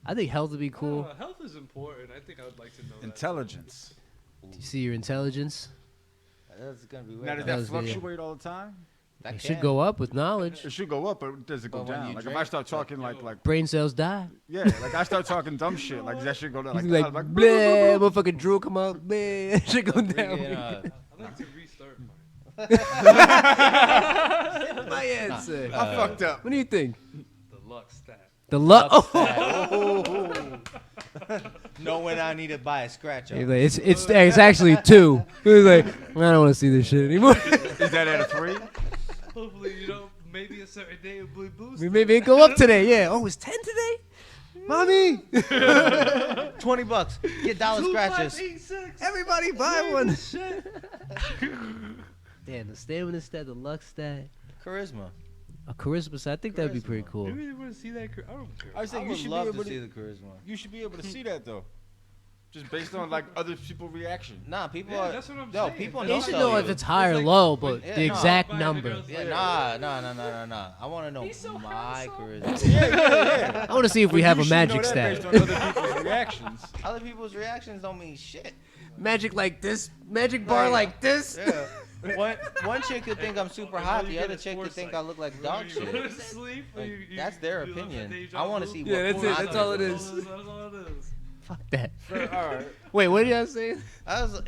I think health would be cool. Health is important. I think I would like to know Intelligence. You see your intelligence. That's gonna be weird. Now, does That that was the- fluctuate all the time? That It should can. go up with knowledge. It should go up, but does it go But when down? you Like if drink, I start talking like Brain cells die. yeah, like I start talking dumb shit, like that shit go down. He's Like, like, like bleh, motherfucking drool come out, bleh, that shit go down. Freaking, I'd like to restart mine. My answer. I fucked up. What do you think? The luck stat. The luck. Oh. Know when I need to buy a scratch off. He's like, it's actually 2. He was like, I don't want to see this shit anymore. Is that at a 3? Hopefully, you know, maybe a certain day it will boost. We maybe it go up today. Yeah. Oh, it's 10 today. Mommy. $20. Get dollar scratches. 2586. Everybody buy one. Shit. Damn, the stamina stat, the luck stat, Charisma. a charisma stat. I think that'd be pretty cool. You really want to see that? I don't care. I I said you would should be love able to see to. the charisma. You should be able to see that though, just based on like other people's reaction. Nah, people Yeah, are. that's what I'm no, saying. people You You don't should tell know you. if it's high or like- low, but Yeah, the no. exact Buying the number. girls Yeah, like, nah. I want to know my charisma. I want to see if we But have you a should know magic that stat. based on other people's reactions. Other people's reactions don't mean shit. Magic like this, magic bar Yeah. like this. Yeah. One chick could think I'm super hot. you The get other is chick could think I foresight. look like Whether dog you go to shit. sleep or Like, you that's their you look at opinion. deja I want to vu. see Yeah, what that's it. my That's all it charisma is. That's all it is. Fuck that. All right. Wait, what did y'all say?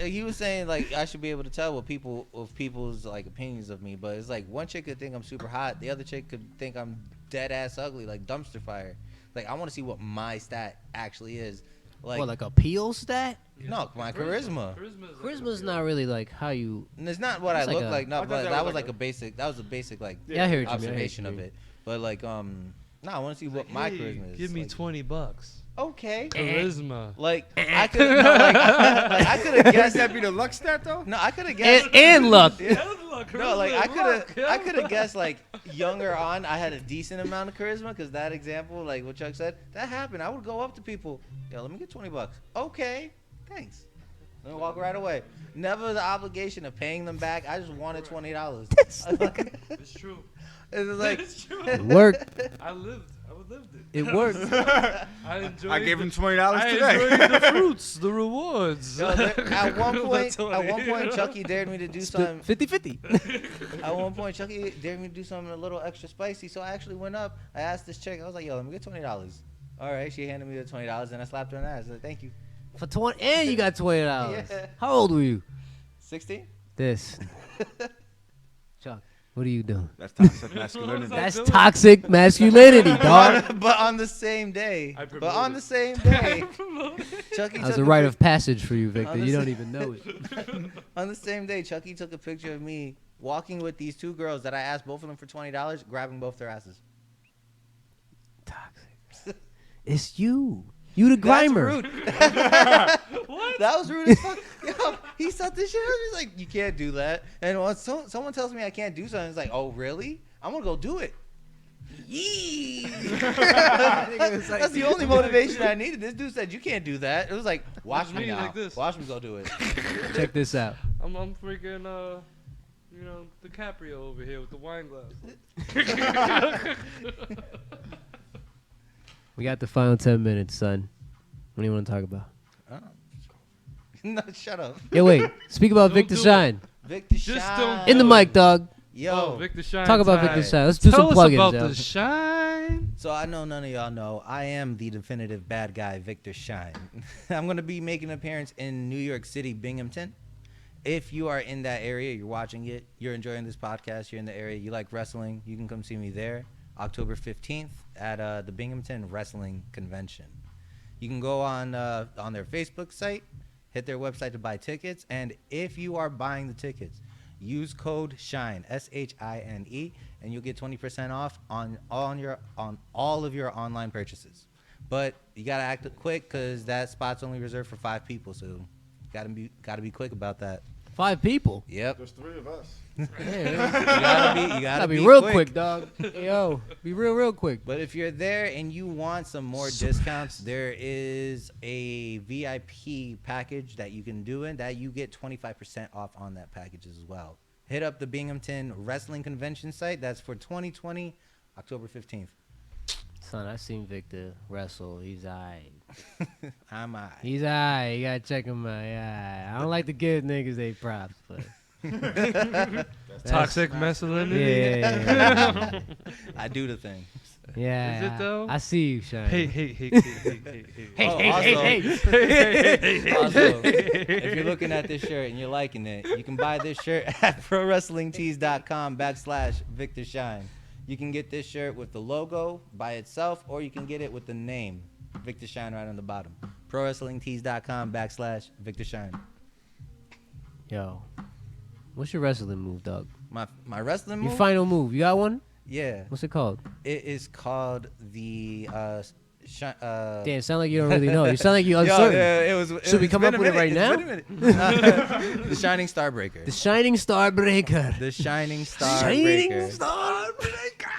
He was saying like I should be able to tell what people's like opinions of me, but it's like one chick could think I'm super hot, the other chick could think I'm dead ass ugly, like dumpster fire. Like I want to see what my stat actually is. Like, What, like a peel stat? no, my charisma. Charisma's not really like how you. And it's not what I It's like look a- like. I No, thought but that that was was like like a basic. That was a basic like Yeah, I hear what you mean. I hear observation what of you it. But like no, I want to see what my charisma is. Give me Like, $20. okay. Charisma. Like I could no, like I could have guessed That be the luck stat though. No, I could have guessed. And luck. No, like I could have guessed like younger on. I had a decent amount of charisma because that example, like what Chuck said, that happened. I would go up to people, yo, let me get $20. Okay, thanks. Let me walk right away. Never the obligation of paying them back. I just wanted $20. It's true. It's like It's true. It worked. I lived it. It worked. I enjoyed. I gave him the- $20 I today. enjoyed the fruits, the rewards. yo, at one point, That's all at I one point, hear. Chucky dared me to do something. 50-50. At one point, Chucky dared me to do something a little extra spicy, so I actually went up. I asked this chick, I was like, yo, let me get $20. All right, she handed me the $20, and I slapped her in the ass. I said, thank you. For 20, and you got $20. Yeah. How old were you? 16? This. Chuck, what are you doing? That's toxic masculinity. What was That's doing? toxic masculinity, dog. But on the same day. I But on promoted. the same day, Chucky That was took a rite of pic- passage for you, Victor. On the You don't sa- even know it. on the same day, Chucky took a picture of me walking with these two girls that I asked both of them for $20, grabbing both their asses. Toxic. It's you. You the grimer. That's rude. What? That was rude as fuck. Yo, he set this shit up. He's like, you can't do that. And when someone tells me I can't do something, it's like, oh, really? I'm going to go do it. Yee. That's the only motivation I needed. This dude said, you can't do that. It was like, watch me now. Like this. Watch me go do it. Check this out. I'm freaking, DiCaprio over here with the wine glass. We got the final 10 minutes, son. What do you want to talk about? No, shut up. Yeah, wait. Speak about Don't Victor do it. Shine. Victor Just Shine. don't In the mic, dog. Yo. Oh, Victor Shine. Talk about time. Victor Shine. Let's do Tell some us plugins, about yo. the shine. So I know none of y'all know. I am the definitive bad guy, Victor Shine. I'm going to be making an appearance in New York City, Binghamton. If you are in that area, you're watching it, you're enjoying this podcast, you're in the area, you like wrestling, you can come see me there, October 15th at the Binghamton Wrestling Convention. You can go on their Facebook site, hit their website to buy tickets, and if you are buying the tickets, use code SHINE, SHINE, and you'll get 20% off on all of your online purchases. But you gotta act quick because that spot's only reserved for 5 people, so gotta be quick about that. 5 people. Yep. There's 3 of us. Yeah, You gotta be be real quick, dog. Yo, be real quick. But if you're there and you want some more discounts, there is a VIP package that you can do in that you get 25% off on that package as well. Hit up the Binghamton Wrestling Convention site. That's for 2020, October 15th. Son, I seen Victor wrestle. He's alright. I'm alright. He's alright. You gotta check him out. Yeah, I don't like to give niggas they props, but Toxic masculinity. yeah. I do the thing. Yeah. Is it though? I see you, Shine. Hey. Also, if you're looking at this shirt and you're liking it, you can buy this shirt at prowrestlingtees.com/Victor Shine. You can get this shirt with the logo by itself, or you can get it with the name Victor Shine right on the bottom. prowrestlingtees.com/Victor Shine. Yo, what's your wrestling move, dog? My wrestling move? Your final move. You got one? Yeah. What's it called? It is called the Damn, sound like you don't really know. You sound like you uncertain. Should we come up with it right now? The Shining Starbreaker. The Shining Starbreaker. The Shining Shining Starbreaker. Starbreaker.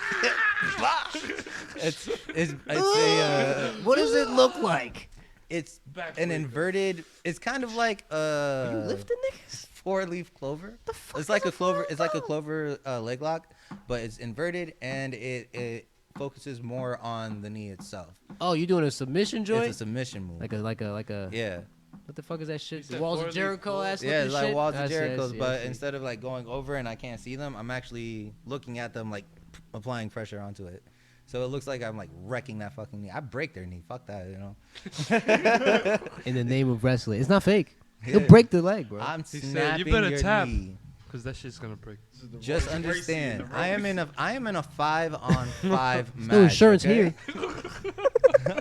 It's a What does it look like? it's an inverted. It's kind of like You lifting niggas? 4-leaf clover. The fuck It's like is a clover. four-leaf It's like a clover leg lock, but it's inverted and it focuses more on the knee itself. Oh, you doing a submission joint? It's a submission move. like a. Yeah. What the fuck is that shit? You said Walls of 4-leaf Jericho clover? ass. Yeah, looking it's like shit? walls I of see, I Jericho's, see, I but see. instead of like going over and I can't see them, I'm actually looking at them like applying pressure onto it. So it looks like I'm like wrecking that fucking knee. I break their knee. Fuck that, you know. In the name of wrestling, it's not fake. Yeah. He'll break the leg, bro. I'm He snapping said, "You better your tap." knee. Because that shit's going to break. Just understand, I am in a 5-on-5 match. no insurance okay? here.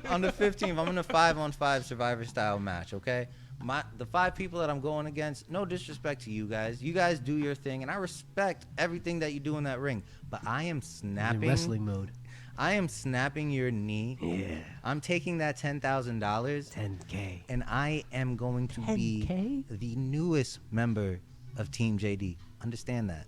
On the 15th, I'm in a 5-on-5 Survivor style match. Okay, the 5 people that I'm going against. No disrespect to you guys. You guys do your thing, and I respect everything that you do in that ring. But I am In snapping. wrestling mode. I am snapping your knee. Yeah. I'm taking that $10,000, 10K. and I am going to 10K? be the newest member of Team JD. Understand that.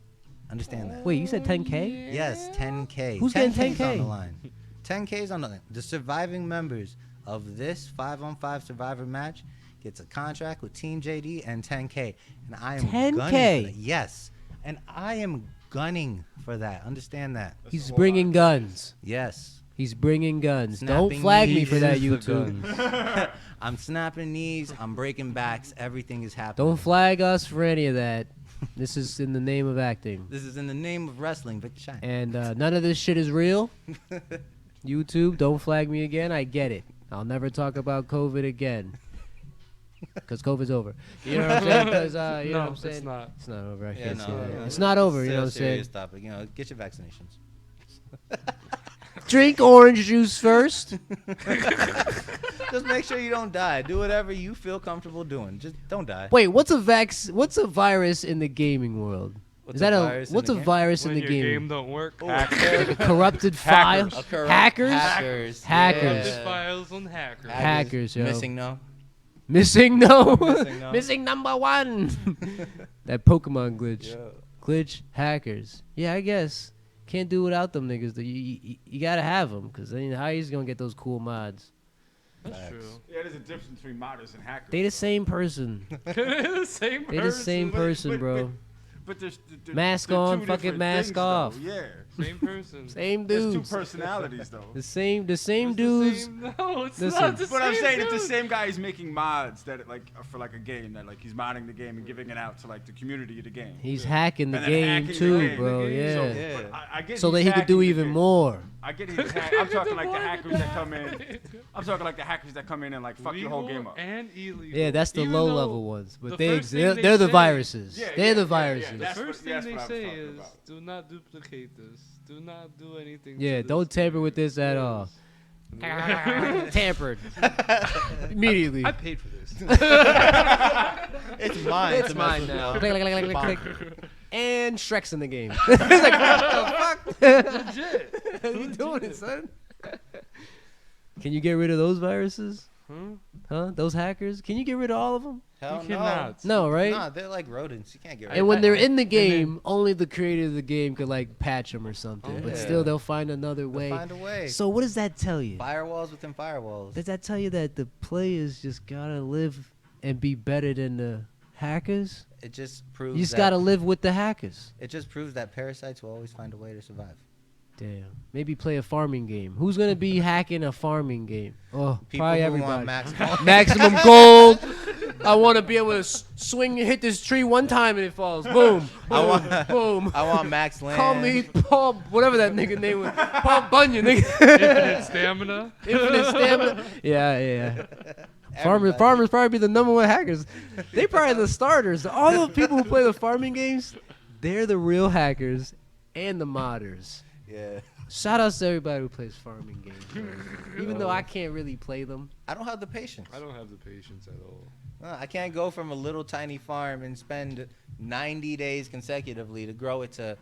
Understand that. Wait, you said 10K? Yes, 10K. Who's getting 10K's 10K? on the line. 10K's on the line. The surviving members of this 5-on-5 Survivor match gets a contract with Team JD and 10K. And I am 10K? gunning for that. Yes. And I am gunning for that. Understand that. He's bringing guns. Yes. He's bringing guns. Snapping Don't flag me knees for that, is the YouTube. I'm snapping knees. I'm breaking backs. Everything is happening. Don't flag us for any of that. This is in the name of acting. This is in the name of wrestling, Victor Shine. And none of this shit is real. YouTube, don't flag me again. I get it. I'll never talk about COVID again. Because COVID's over. You know what I'm saying? Because, you know what I'm saying? It's not. It's not over. I Yeah, can't no, say that. no, It's not over. You know what I'm Serious saying? topic. You know, get your vaccinations. Drink orange juice first. Just make sure you don't die. Do whatever you feel comfortable doing. Just don't die. Wait, what's a virus in the gaming world? Is that what's a virus in When the your game? game don't work. Like a corrupted file. Hackers. Hackers. Corrupted Yeah. files on hackers. Hackers, yo. Missing no. Missing no. Missing no. Missing number one. That Pokemon glitch. Yeah. Glitch hackers. Yeah, I guess. Can't do without them niggas. You gotta have them, because then how you gonna get those cool mods? That's Facts. true. Yeah, there's a difference between modders and hackers. They the same person. the same They the same person, bro. But there's Mask they're on, two fucking different mask things, though. off. Yeah, Same person. Same there's dudes. two personalities though. The same It's dudes. The same, no, it's Listen. not the same. But I'm saying it's the dude. same guy who's making mods that like for like a game that like he's modding the game and giving it out to like the community of the game. He's hacking the And then game hacking the too, game. bro. So- Yeah. Yeah. But I get So he's that he could do hacking the even game. more. I get he's I'm talking like the hackers that come in. I'm talking like the hackers that come in and like fuck your whole Legal game up. and illegal. Yeah, that's the Even low though level ones. But the first thing they're they the say- viruses. Yeah, They're yeah, the yeah, viruses. yeah, The that's first what- thing that's they what I was say talking is, about. do not duplicate this. Do not do anything. Yeah, to this don't tamper with game. this at all. Yes. Tampered. Immediately. I paid for this. It's mine. It's to mine mess with now. now. Click, click, click, click, click. And Shrek's in the game. It's like, what the fuck? Legit. What are you doing it, son? Can you get rid of those viruses? Huh? Huh? Those hackers? Can you get rid of all of them? Hell You no. cannot. No, right? Nah, they're like rodents. You can't get rid And of when them. they're in the game, only the creator of the game could like patch them or something. But Yeah. still, they'll find another They'll way. find a way. So what does that tell you? Firewalls within firewalls. Does that tell you that the players just gotta live and be better than the hackers? It just proves. You just that, gotta live with the hackers. It just proves that parasites will always find a way to survive. Damn. Maybe play a farming game. Who's gonna be hacking a farming game? Oh, People probably who everybody. want max Maximum gold. I want to be able to swing and hit this tree one time and it falls. Boom. I want- boom. I want max land. Call me Paul, whatever that nigga name was. Paul Bunyan, nigga. Infinite stamina. Infinite stamina. Yeah. Everybody. Farmers probably be the number one hackers. They probably the starters. All the people who play the farming games, they're the real hackers and the modders. Yeah. Shout out to everybody who plays farming games, bro. Even though I can't really play them. I don't have the patience. I don't have the patience at all. I can't go from a little tiny farm and spend 90 days consecutively to grow it to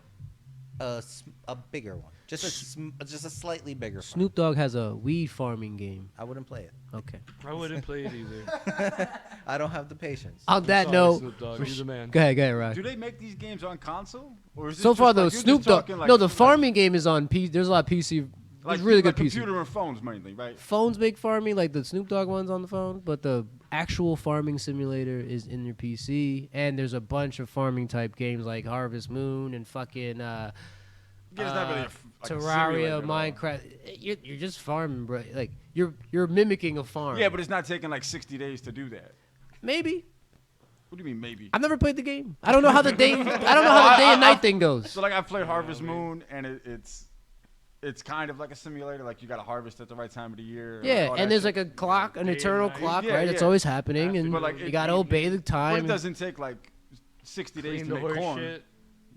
a bigger one. Just a slightly bigger farm. Snoop Dogg has a weed farming game. I wouldn't play it. Okay. I wouldn't play it either. I don't have the patience. On that Sorry, note, Snoop Dogg, you're the man. go ahead, Rock. Do they make these games on console? Or is this So just far, like, though, you're just Snoop Dogg. talking like- No, the like- farming game is on PC. There's a lot of PC. like, There's really good like PC. computer and phones mainly, right? Phones make farming, like the Snoop Dogg ones on the phone, but the actual farming simulator is in your PC. And there's a bunch of farming type games like Harvest Moon and fucking Yeah, it's not really like a Terraria, simulator at all. Minecraft. You're just farming, bro. Like you're mimicking a farm. Yeah, but it's not taking like 60 days to do that. maybe. What do you mean maybe? I've never played the game. I don't know how the day. I don't know how the day and night thing goes. So like I played Harvest Moon and it's kind of like a simulator. Like you got to harvest at the right time of the year. Yeah, all and that there's shit. like a clock, an Day and eternal night. clock, Yeah, right? It's yeah. always happening, and But, like, you it- gotta obey the But time. it doesn't take like 60 days Clean to the make horse corn. shit.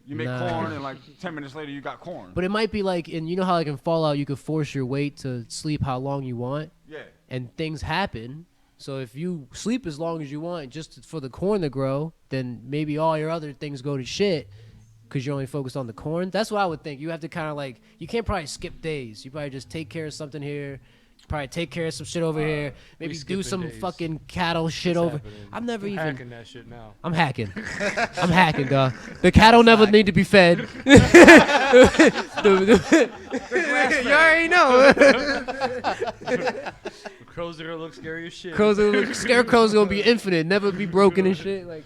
You make Nah. corn and like 10 minutes later you got corn. But it might be like, and you know how like in Fallout you could force your weight to sleep how long you want, Yeah. and things happen. So if you sleep as long as you want just for the corn to grow, then maybe all your other things go to shit because you're only focused on the corn. That's what I would think. You have to kind of like, you can't probably skip days. You probably just take care of something here, probably take care of some shit over here, maybe do skipping some days. fucking cattle shit over. Happening. I've never I'm even. hacking that shit now. I'm hacking. I'm hacking, dog. The cattle never need to be fed. You already know. Crows are gonna look scary as shit. Scarecrow's gonna be infinite, never be broken and shit. Like,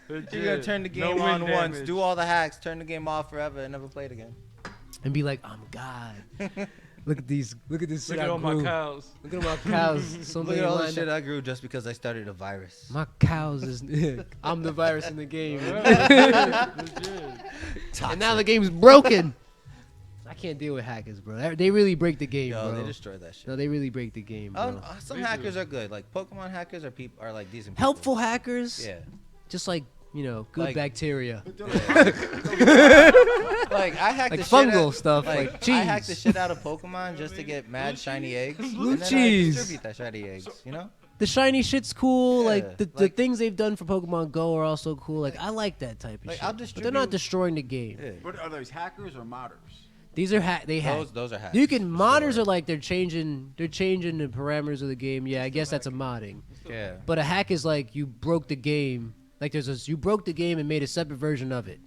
Legit. You're gonna turn the No game wind on once, damage. do all the hacks, turn the game off forever, and never play it again. and be like, I'm God. Look at these. Look at this shit. Look at I all my grew. cows. Look at my cows. So Look many at all the lined shit up. I grew just because I started a virus. My cows is. I'm the virus in the game. Legit. And now the game's broken. I can't deal with hackers, bro. They really break the game, Yo, bro. they destroyed that shit. No, they really break the game, bro. Some They do. hackers are good. Like Pokemon hackers are like decent. People. Helpful hackers. Yeah. Just like, good Like- bacteria. Like I hacked Like the shit fungal out, stuff, like cheese. I hacked the shit out of Pokemon just to get mad shiny eggs. Blue and then cheese. I distribute that shiny eggs. You know. the shiny shit's cool. Yeah, Like the like- things they've done for Pokemon Go are also cool. Like I like that type of Like, shit. I'll But they're not distribute- destroying the game. Yeah. But are those hackers or modders? These are they hack. Those are hacks. You can for modders sure. are like they're changing the parameters of the game. Yeah, I guess that's a modding. Yeah. But a hack is like you broke the game. Like you broke the game and made a separate version of it.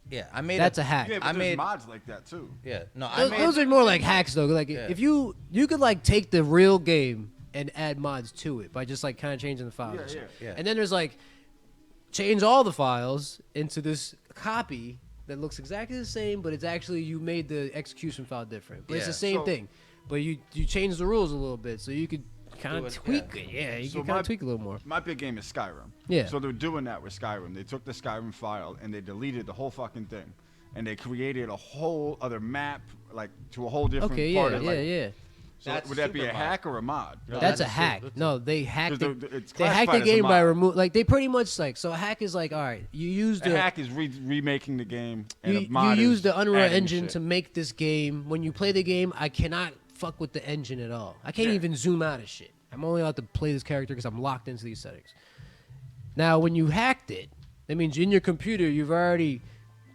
Yeah, I made That's a hack. Yeah, but I there's made- mods like that too. Yeah, no, I Those, made. those are more like hacks though. Like Yeah. if you could like take the real game and add mods to it by just like kind of changing the files. Yeah, and shit. yeah. And then there's like change all the files into this copy that looks exactly the same, but it's actually you made the execution file different. But it's Yeah. the same So- thing. But you change the rules a little bit so you could kind Do of it, tweak yeah. it. Yeah, you So can kind my- of tweak a little more. My big game is Skyrim. Yeah. So they're doing that with Skyrim. They took the Skyrim file and they deleted the whole fucking thing, and they created a whole other map, like to a whole different Okay, part yeah, of yeah, like. yeah. So That's would that be a super mod. hack or a mod? No, That's a that's hack. that's No, they hacked Because the, it's they hacked the classified as a game by mod. remove. Like they pretty much like so. A hack is like all right. You used A the hack is remaking the game, and a you mod use is the Unreal adding Engine shit. to make this game. When you play the game, I cannot fuck with the engine at all. I can't Yeah. even zoom out of shit. I'm only allowed to play this character because I'm locked into these settings. Now, when you hacked it, that means in your computer you've already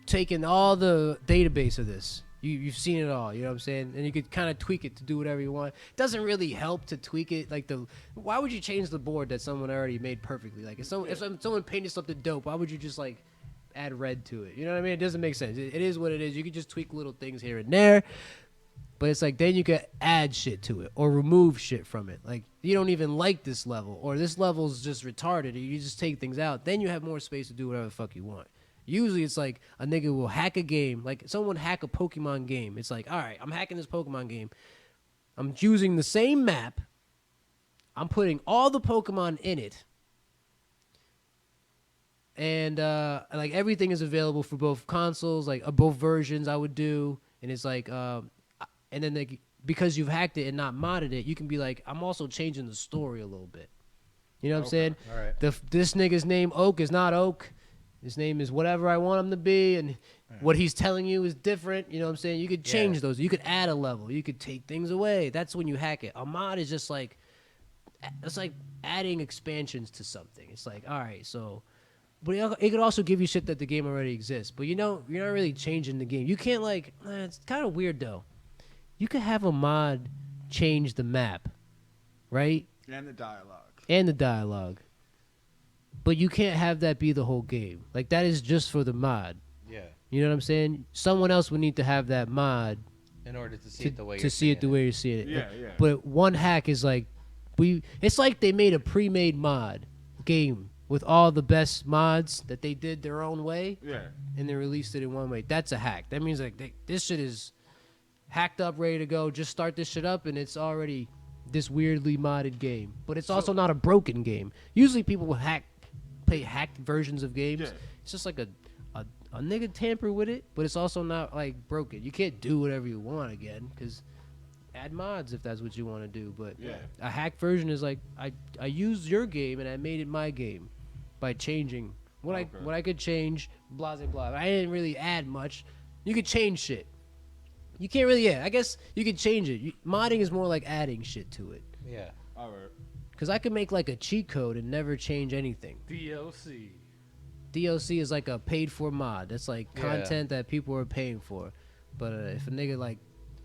taken all the database of this. You've seen it all, you know what I'm saying? And you could kind of tweak it to do whatever you want. It doesn't really help to tweak it. Like why would you change the board that someone already made perfectly? Like if someone painted something dope, why would you just like add red to it? You know what I mean? It doesn't make sense. It is what it is. You could just tweak little things here and there. But it's like then you could add shit to it or remove shit from it. Like you don't even like this level or this level's just retarded. And you just take things out. Then you have more space to do whatever the fuck you want. Usually it's like a nigga will hack a game. Like someone hack a Pokemon game. It's like, all right, I'm hacking this Pokemon game. I'm using the same map. I'm putting all the Pokemon in it. And like everything is available for both consoles, like both versions I would do. And it's like, and then like, because you've hacked it and not modded it, you can be like, I'm also changing the story a little bit. You know what I'm saying? All right. This nigga's name Oak is not Oak. His name is whatever I want him to be, and what he's telling you is different. You know what I'm saying? You could change those. You could add a level. You could take things away. That's when you hack it. A mod is just like, it's like adding expansions to something. It's like, all right, so, but it could also give you shit that the game already exists. But you know, you're not really changing the game. You can't like, it's kind of weird though. You could have a mod change the map, right? And the dialogue. And the dialogue. But you can't have that be the whole game. Like that is just for the mod. Yeah. You know what I'm saying? Someone else would need to have that mod In order to see to, it the way to you're see it the seeing way you're seeing it. Yeah, yeah. But one hack is like it's like they made a pre-made mod game with all the best mods that they did their own way Yeah. and they released it in one way. That's a hack. That means like this shit is hacked up, ready to go. Just start this shit up and it's already this weirdly modded game. But it's also not a broken game. Usually people will play hacked versions of games. Yeah. It's just like a nigga tamper with it, but it's also not like broken. You can't do whatever you want again because add mods if that's what you want to do. But Yeah. a hacked version is like I used your game and I made it my game by changing what I could change. Blah blah blah. I didn't really add much. You could change shit. You can't really. Yeah, I guess you could change it. Modding is more like adding shit to it. Yeah. All right. Cause I could make like a cheat code and never change anything. DLC. DLC is like a paid for mod. That's like Yeah. content that people are paying for. But if a nigga like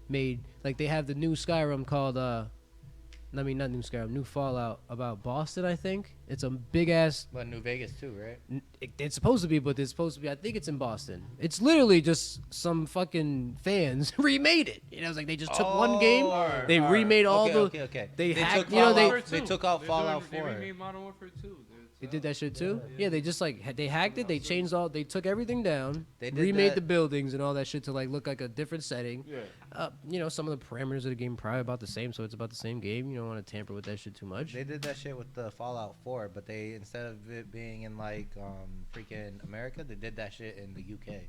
made like they have the new Skyrim called I mean not new Skyrim, new Fallout about Boston. I think it's a big ass. But New Vegas too, right? It's supposed to be, but it's supposed to be. I think it's in Boston. It's literally just some fucking fans remade it. You know, it's like they just took one game, they remade all the. Okay. They hacked. took You know, Fallout- they they took out Fallout 4. They remade Modern Warfare 2. They did that shit too. Yeah, they just like they hacked it. They changed all. They took everything down. They did remade that- the buildings and all that shit to like look like a different setting. Yeah. You know, some of the parameters of the game probably about the same, so it's about the same game. You don't want to tamper with that shit too much. They did that shit with the Fallout 4, but they instead of it being in like freaking America, they did that shit in the UK.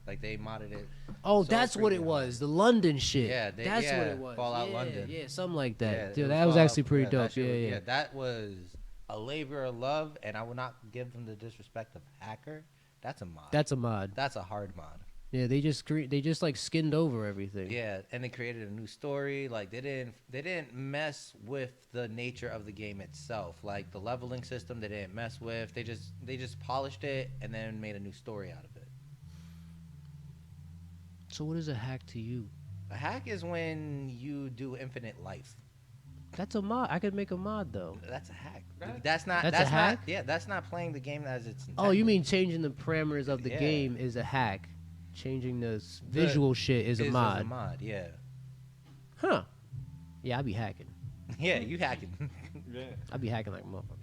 Like they modded it. Oh, so that's what it freaking was. The London shit. Yeah, that's what yeah, it was. Fallout yeah, London. Yeah, something like that. Yeah, Dude, it that was Fallout- actually pretty that dope. shit Yeah, was- that was a labor of love, and I would not give them the disrespect of hacker. That's a mod. That's a mod. That's a hard mod. Yeah, they just like skinned over everything. Yeah, and they created a new story. Like they didn't mess with the nature of the game itself. Like the leveling system, they didn't mess with. They just polished it and then made a new story out of it. So what is a hack to you? A hack is when you do infinite life. That's a mod. I could make a mod though. That's a hack. That- That's not. That's a That's hack? not. Yeah, that's not playing the game as it's. Oh, you intended. mean changing the parameters of the Yeah. game is a hack? Changing the visual shit is a Is mod. a mod. Yeah. Huh? Yeah, I be hacking. Yeah, you hacking. Yeah. I be hacking like a motherfucker.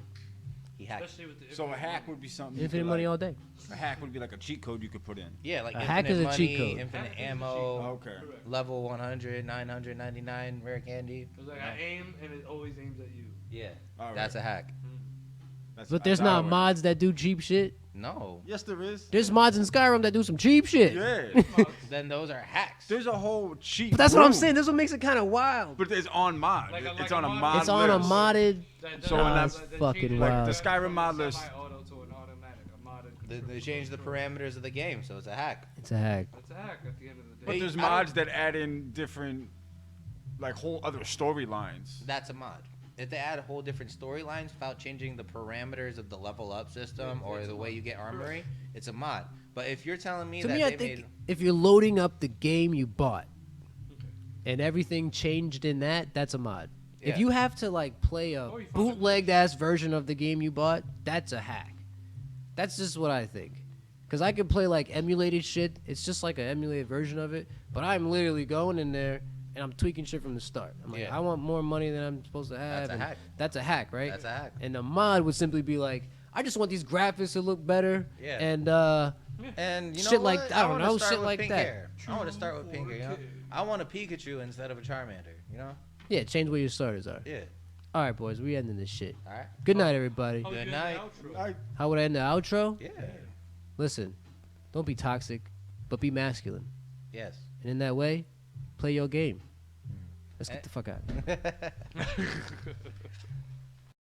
He hacked. Especially with the So a hack would be something. you Infinite could, money like- all day. A hack would be like a cheat code you could put in. Yeah, like A infinite hack is a money, cheat code. infinite Hack is a cheat ammo, Okay. Correct. level 100, 999 rare candy. It's like I aim and it always aims at you. Yeah, All right. that's a hack. That's But there's that's how not it mods that do cheap shit. No, Yes, there is. There's mods in Skyrim that do some cheap shit. Yeah. then those are hacks. There's a whole cheat. But that's what I'm room. saying. That's what makes it kind of wild. But it's on mod. Like It's a on a mod. mod. It's on a list. modded. So when that's fucking like wild. the Skyrim mod list. Semi-auto to an automatic, a modded They changed the parameters of the game, so it's a hack. It's a hack. That's a hack at the end of the But day. there's I don't- mods that add in different, like whole other storylines. That's a mod. If they add whole different storylines without changing the parameters of the level up system or it's the a way mod. you get armory, it's a mod. But if you're telling me To that me, they I think made if you're loading up the game you bought and everything changed in that, that's a mod. If Yeah. you have to like play a Or you find a bootlegged ass version of the game you bought, that's a hack. That's just what I think. Because I could play like emulated shit. It's just like an emulated version of it. But I'm literally going in there and I'm tweaking shit from the start. I'm like, Yeah. I want more money than I'm supposed to have. That's a and hack. That's a hack, right? that's a hack. And the mod would simply be like, I just want these graphics to look better. Yeah. And And you know Shit what? like- I don't wanna know, start shit with like pink that. hair. I want to start with pink hair. You know? I want a Pikachu instead of a Charmander. You know? yeah, change where your starters are. Yeah. All right, boys, we ending this shit. All right. Good night, everybody. Oh, Good you night. had the outro. I, How would I end the outro? Yeah. Listen, don't be toxic, but be masculine. Yes. And in that way, play your game. Let's Eh. get the fuck out.